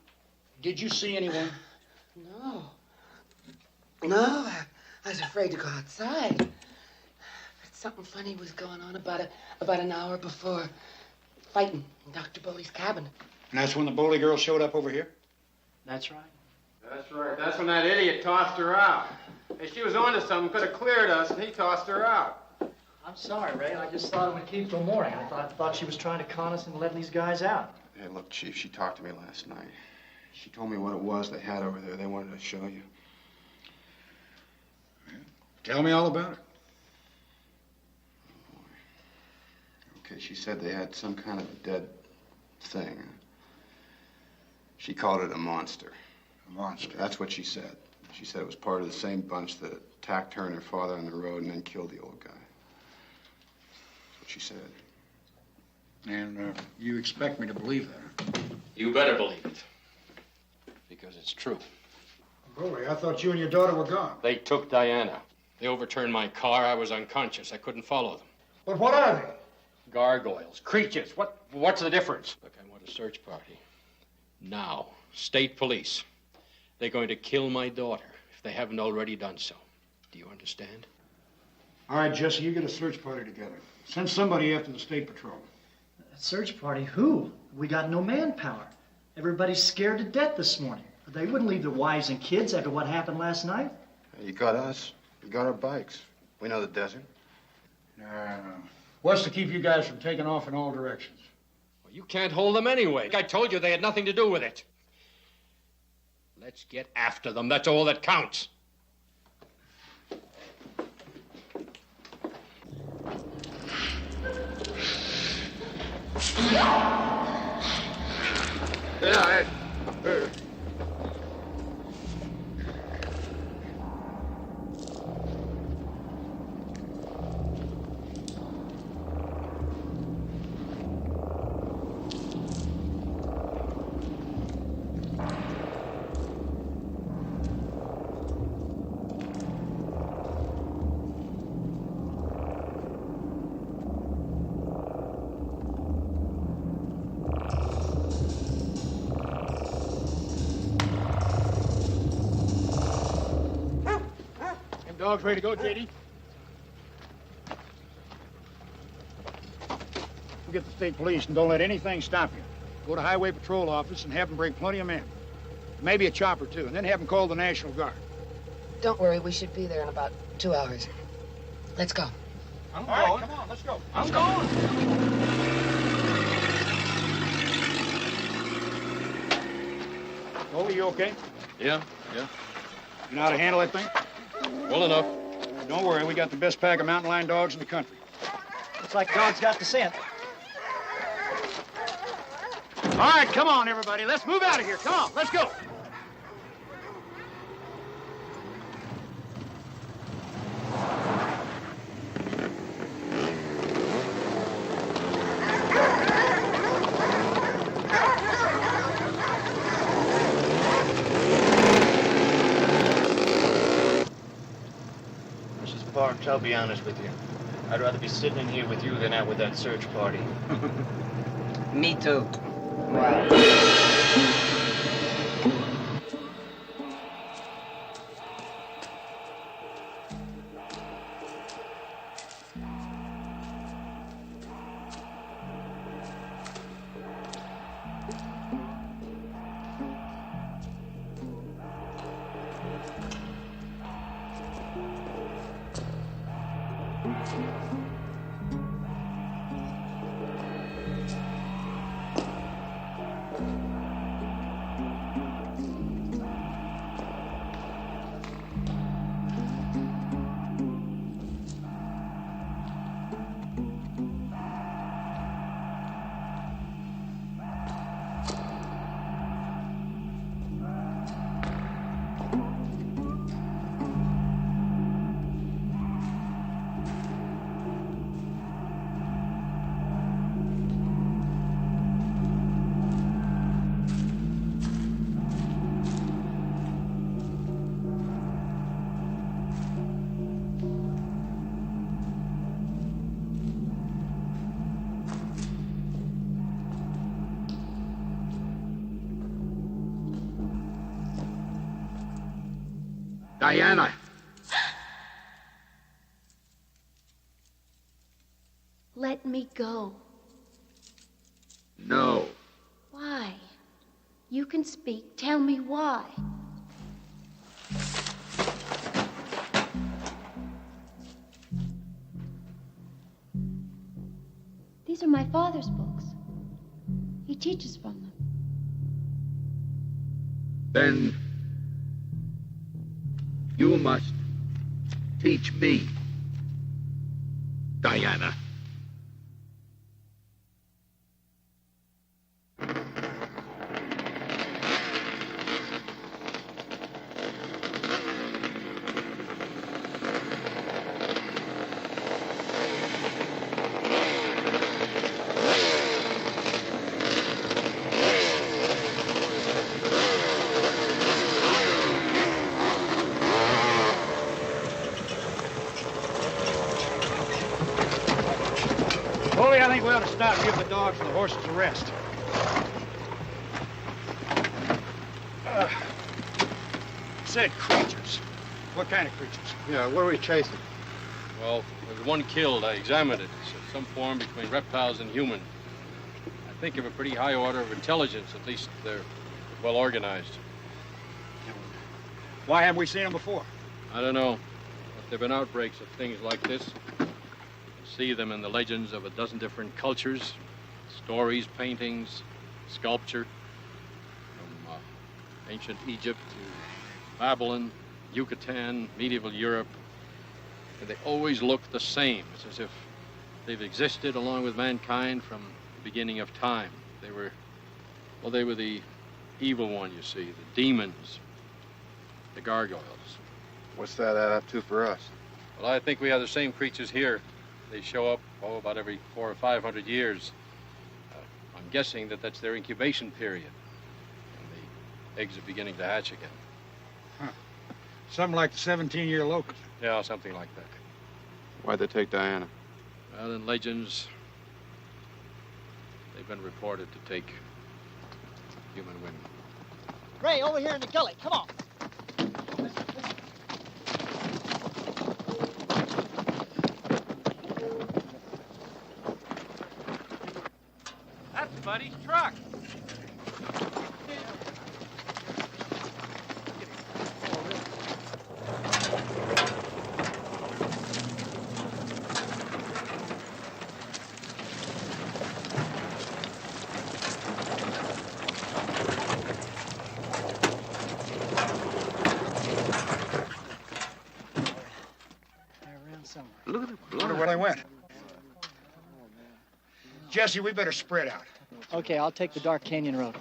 S8: did you see anyone?
S15: No, I was afraid to go outside. But something funny was going on about an hour before. Fighting in Dr. Bowley's cabin.
S8: And that's when the Bowley girl showed up over here?
S12: That's right.
S16: That's right. That's when that idiot tossed her out. Hey, she was onto something, could have cleared us, and he tossed her out.
S12: I'm sorry, Ray. I just thought it would keep till morning. I thought she was trying to con us into letting these guys out.
S11: Hey, look, Chief, she talked to me last night. She told me what it was they had over there. They wanted to show you.
S8: Tell me all about it.
S11: Okay, she said they had some kind of a dead thing. She called it a monster.
S8: A monster?
S11: That's what she said. She said it was part of the same bunch that attacked her and her father on the road and then killed the old guy. That's what she said.
S8: And you expect me to believe that?
S4: You better believe it. Because it's true.
S8: Bowley, I thought you and your daughter were gone.
S4: They took Diana. They overturned my car. I was unconscious. I couldn't follow them.
S8: But what are they?
S4: Gargoyles, creatures. What's the difference? Look, I want a search party. Now. State police. They're going to kill my daughter if they haven't already done so. Do you understand?
S8: All right, Jesse, you get a search party together. Send somebody after the state patrol.
S12: A search party? Who? We got no manpower. Everybody's scared to death this morning. They wouldn't leave their wives and kids after what happened last night.
S11: You got us. You got our bikes. We know the desert.
S8: What's to keep you guys from taking off in all directions?
S4: Well, you can't hold them anyway. I told you they had nothing to do with it. Let's get after them. That's all that counts.
S8: Dogs ready to go, J.D.? We'll get the state police and don't let anything stop you. Go to Highway Patrol office and have them bring plenty of men. Maybe a chopper, too, and then have them call the National Guard.
S10: Don't worry, we should be there in about 2 hours. Let's go.
S8: All right, come on, let's go.
S16: I'm going.
S8: Bowley, you okay?
S4: Yeah.
S8: You know how to handle that thing?
S4: Well enough.
S8: Don't worry, we got the best pack of mountain lion dogs in the country.
S12: Looks like dogs got the scent.
S8: All right, come on, everybody. Let's move out of here. Come on, let's go.
S17: Parks, I'll be honest with you. I'd rather be sitting in here with you than out with that search party.
S18: Me too.
S3: Diana!
S6: Let me go.
S3: No.
S6: Why? You can speak. Tell me why. These are my father's books. He teaches from them.
S3: Then you must teach me, Diana.
S8: Foley, I think we ought to stop and give the dogs and the horses a rest. Said creatures. What kind of creatures?
S4: Yeah, what are we chasing? Well, there's one killed. I examined it. It's some form between reptiles and human. I think of a pretty high order of intelligence. At least they're well organized.
S8: Why haven't we seen them before?
S4: I don't know. But there have been outbreaks of things like this. You can see them in the legends of a dozen different cultures. Stories, paintings, sculpture. From ancient Egypt to Babylon, Yucatan, medieval Europe. And they always look the same. It's as if they've existed along with mankind from the beginning of time. They were the evil one, you see, the demons, the gargoyles.
S11: What's that add up to for us?
S4: Well, I think we have the same creatures here. They show up, about every 400 or 500 years. I'm guessing that that's their incubation period. And the eggs are beginning to hatch again.
S8: Huh. Something like the 17-year locust.
S4: Yeah, something like that.
S11: Why'd they take Diana?
S4: Well, in legends, they've been reported to take human women.
S12: Ray, over here in the gully. Come on.
S16: That's Buddy's truck.
S8: Look at the blood. Wonder where they went. Jesse, we better spread out.
S12: Okay, I'll take the Dark Canyon Road.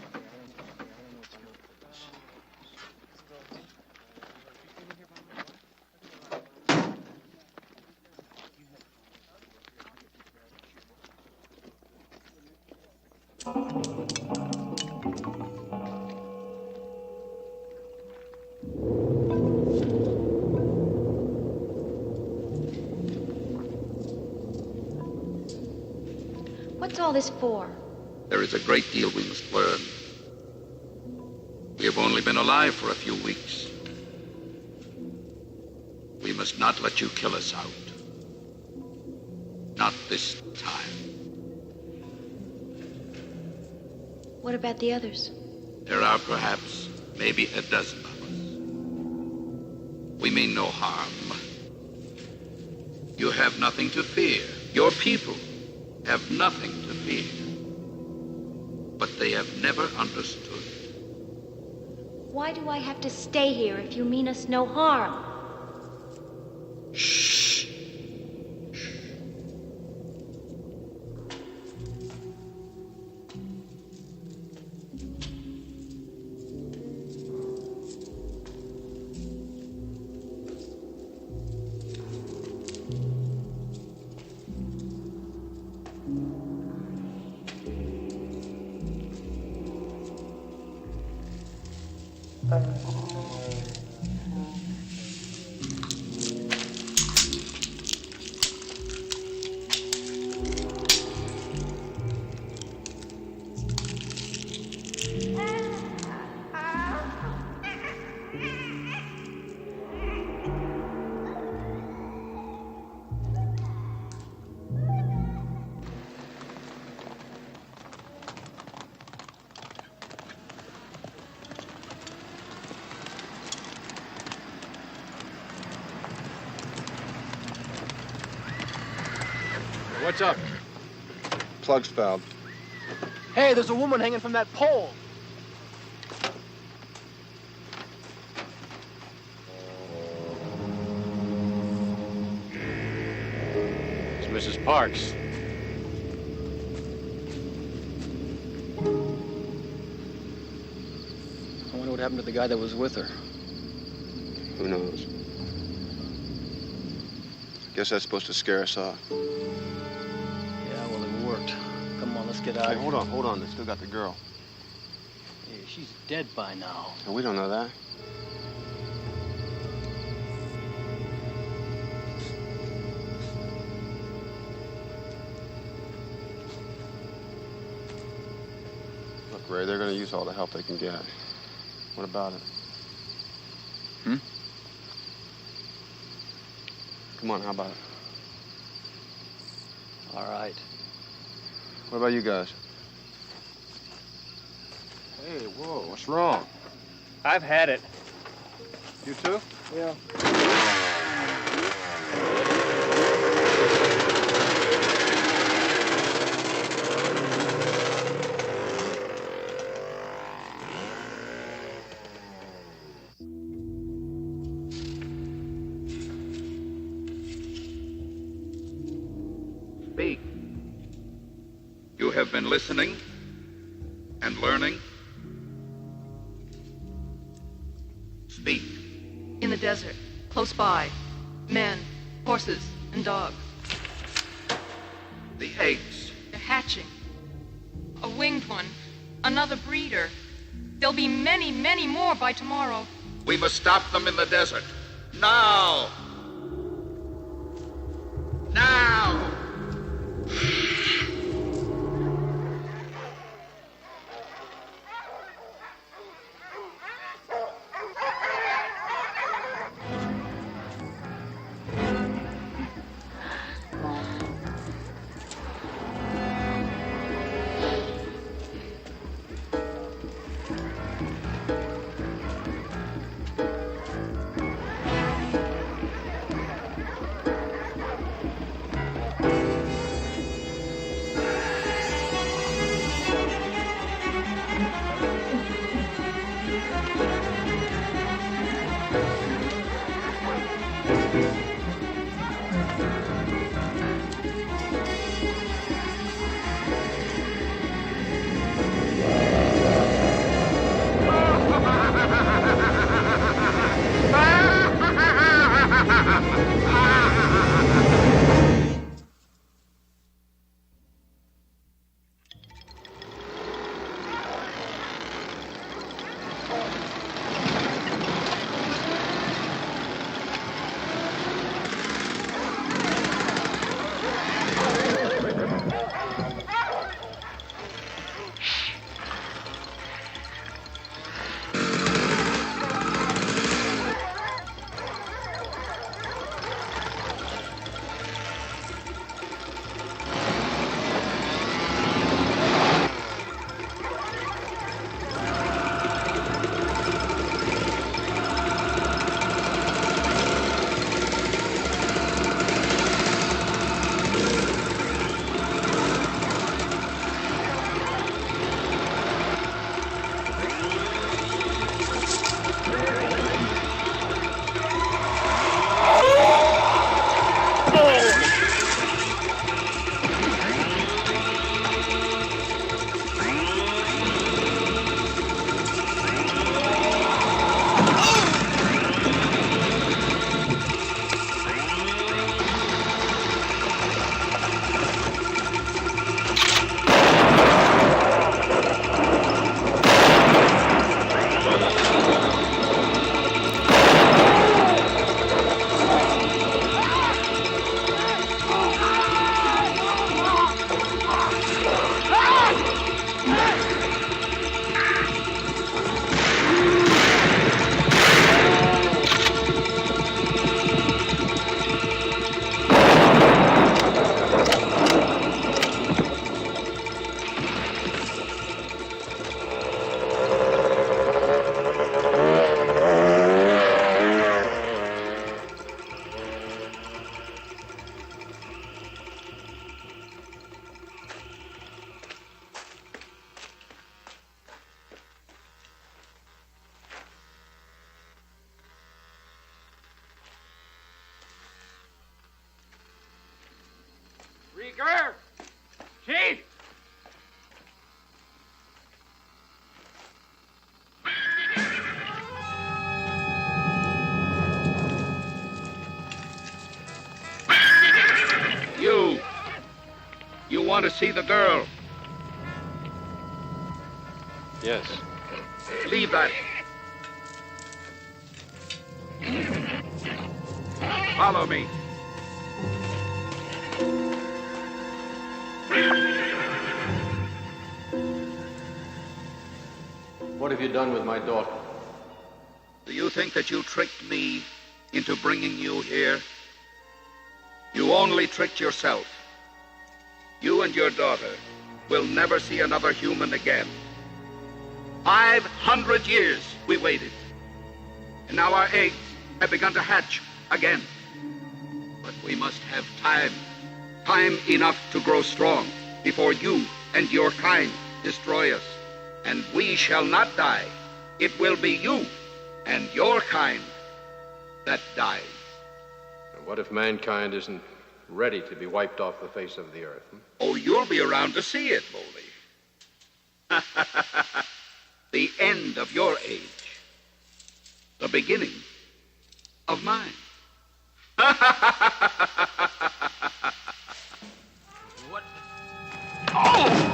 S6: What's all this for?
S3: There is a great deal we must learn. We have only been alive for a few weeks. We must not let you kill us out. Not this time.
S6: What about the others?
S3: There are perhaps maybe a dozen of us. We mean no harm. You have nothing to fear. Your people have nothing to fear. But they have never understood.
S6: Why do I have to stay here if you mean us no harm?
S3: Shh.
S16: What's up?
S11: Plug's fouled.
S14: Hey, there's a woman hanging from that pole.
S16: It's Mrs. Parks.
S14: I wonder what happened to the guy that was with her.
S11: Who knows? Guess that's supposed to scare us off.
S14: Yeah, well, it worked. Come on, let's get out
S11: Hey,
S14: of here.
S11: hold on. They still got the girl.
S14: Hey, she's dead by now.
S11: And we don't know that. Look, Ray, they're going to use all the help they can get. What about it? Come on, how about it?
S14: All right.
S11: What about you guys?
S16: Hey, whoa, what's wrong?
S17: I've had it.
S16: You too?
S14: Yeah.
S3: Speak. You have been listening and learning. Speak.
S19: In the desert, close by, men, horses, and dogs.
S3: The eggs.
S19: They're hatching. A winged one, another breeder. There'll be many, many more by tomorrow.
S3: We must stop them in the desert. Now! Now! girl! Chief! You want to see the girl?
S4: Yes.
S3: Leave that. Follow me.
S4: What have you done with my daughter?
S3: Do you think that you tricked me into bringing you here? You only tricked yourself. You and your daughter will never see another human again. 500 years we waited. And now our eggs have begun to hatch again. But we must have time. Time enough to grow strong before you and your kind destroy us. And we shall not die. It will be you and your kind that dies.
S4: And what if mankind isn't ready to be wiped off the face of the earth?
S3: Oh, you'll be around to see it, Boldy. The end of your age. The beginning of mine. What? Oh!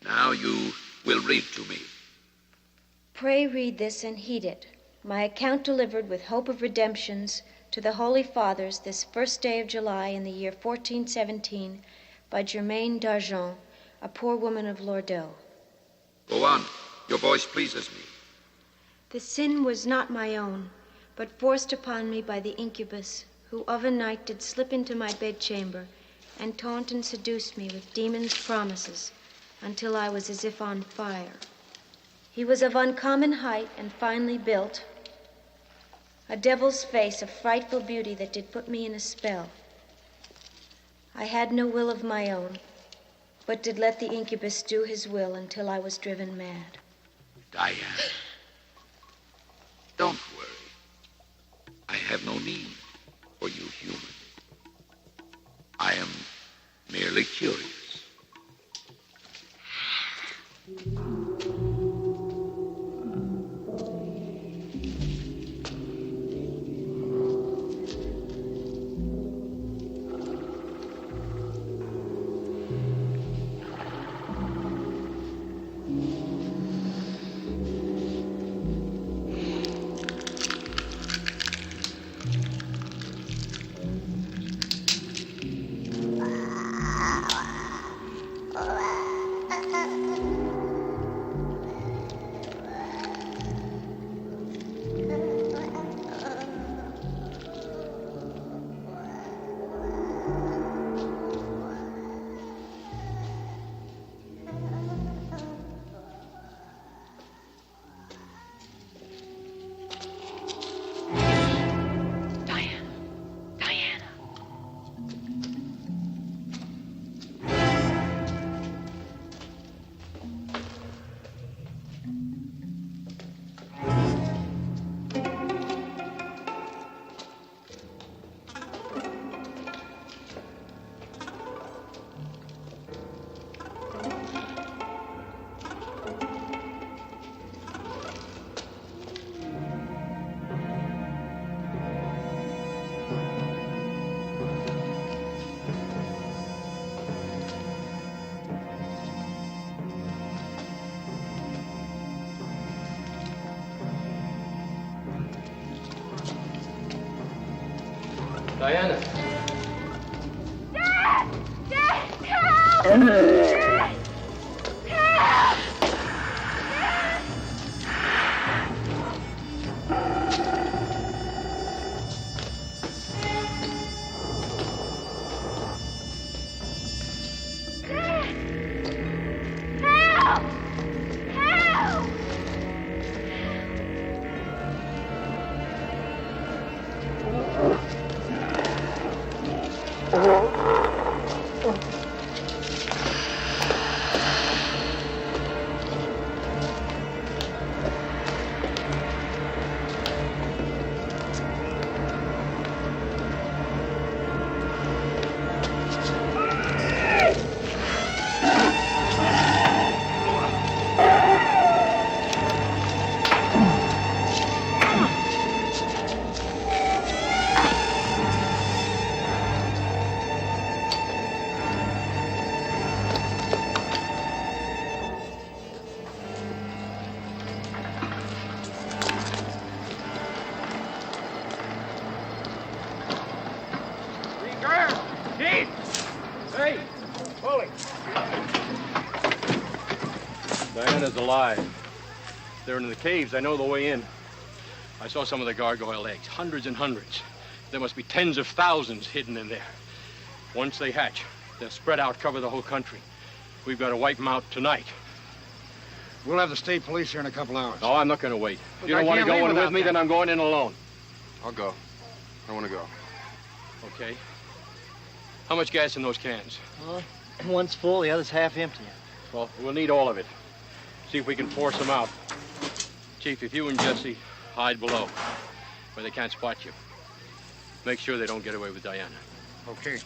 S3: Now you will read to me.
S20: Pray read this and heed it. My account delivered with hope of redemptions to the Holy Fathers this first day of July in the year 1417 by Germaine d'Argent, a poor woman of Lourdes.
S3: Go on. Your voice pleases me.
S20: The sin was not my own, but forced upon me by the incubus, who of a night did slip into my bedchamber and taunt and seduce me with demons' promises, until I was as if on fire. He was of uncommon height and finely built, a devil's face of frightful beauty that did put me in a spell. I had no will of my own, but did let the incubus do his will until I was driven mad.
S3: Diane, don't worry. I have no need for you human. I am merely curious.
S16: Diana.
S19: Dad! Dad! Help! Dad! Help! Help! Help!
S16: Diana's alive. They're in the caves. I know the way in. I saw some of the gargoyle eggs, hundreds and hundreds. There must be tens of thousands hidden in there. Once they hatch, they'll spread out, cover the whole country. We've got to wipe them out tonight.
S21: We'll have the state police here in a couple hours.
S16: Oh, I'm not going to wait. If you
S21: I
S16: don't want to
S21: can't
S16: go
S21: leave
S16: in with
S21: without
S16: me,
S21: them.
S16: then I'm going in alone.
S11: I'll go. I want to go.
S16: Okay. How much gas in those cans?
S14: Well, one's full, the other's half empty.
S16: Well, we'll need all of it. See if we can force them out. Chief, if you and Jesse hide below, where they can't spot you, make sure they don't get away with Diana.
S21: Okay.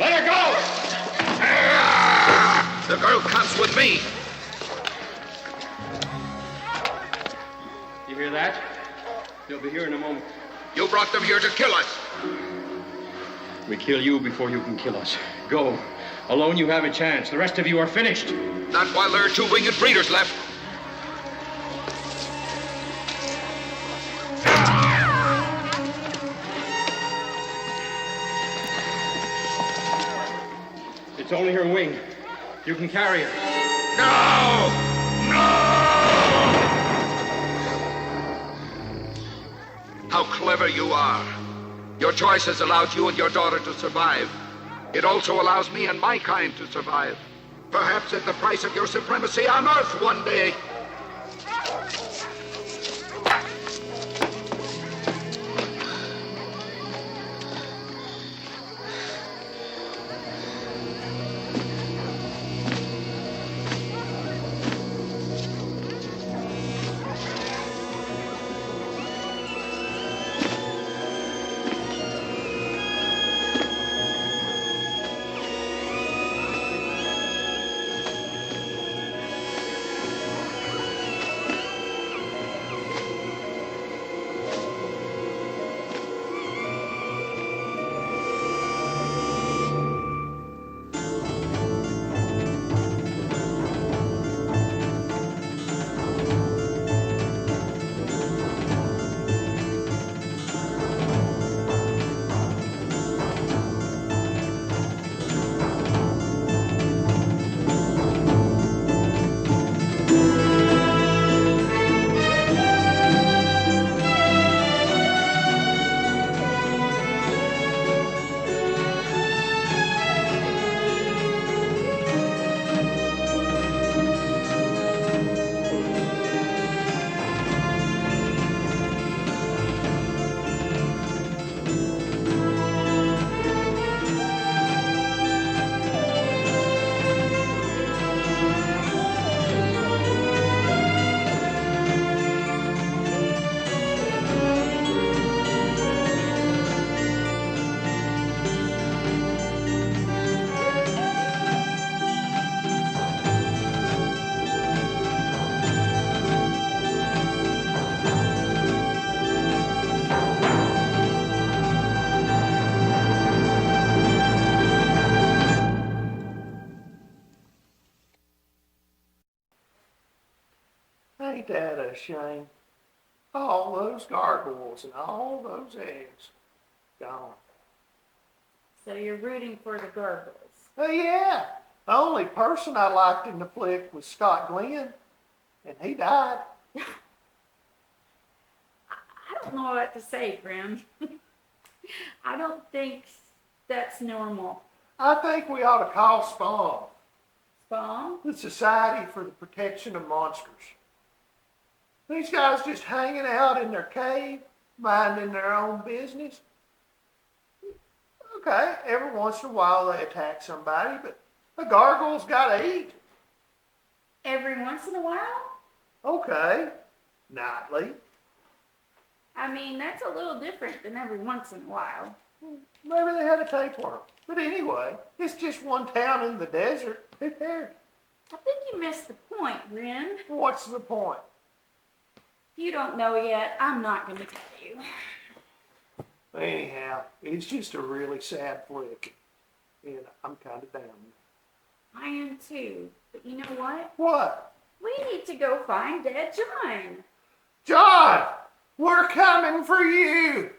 S3: Let her go! The girl comes with me.
S16: You hear that? They'll be here in a moment.
S3: You brought them here to kill us.
S16: We kill you before you can kill us. Go. Alone you have a chance. The rest of you are finished.
S3: Not while there are two winged breeders left.
S16: It's only her wing. You can carry her.
S3: No! How clever you are. Your choice has allowed you and your daughter to survive. It also allows me and my kind to survive. Perhaps at the price of your supremacy on Earth one day.
S8: shame. All those gargoyles and all those eggs gone.
S2: So you're rooting for the Gargoyles.
S8: Oh, yeah. The only person I liked in the flick was Scot Glenn, and he died.
S2: I don't know what to say, Grim. I don't think that's normal.
S8: I think we ought to call Spawn.
S2: Spawn?
S8: The Society for the Protection of Monsters. These guys just hanging out in their cave, minding their own business. Okay, every once in a while they attack somebody, but a gargoyle's gotta eat.
S2: Every once in a while?
S8: Okay, nightly.
S2: I mean, that's a little different than every once in a while.
S8: Maybe they had a tapeworm. But anyway, it's just one town in the desert. Who cares?
S2: I think you missed the point, Grim.
S8: What's the point?
S2: If you don't know yet, I'm not going to tell you.
S8: Anyhow, it's just a really sad flick. And I'm kind of down.
S2: I am too. But you know what?
S8: What?
S2: We need to go find Dead John.
S8: John! We're coming for you!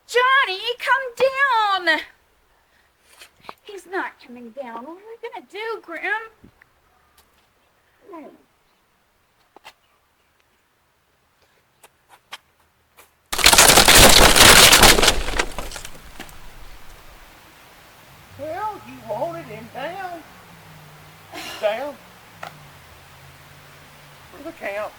S2: Johnny, come down! He's not coming down. What are we gonna do, Grim?
S8: Well, you wanted him down. Down. For the count.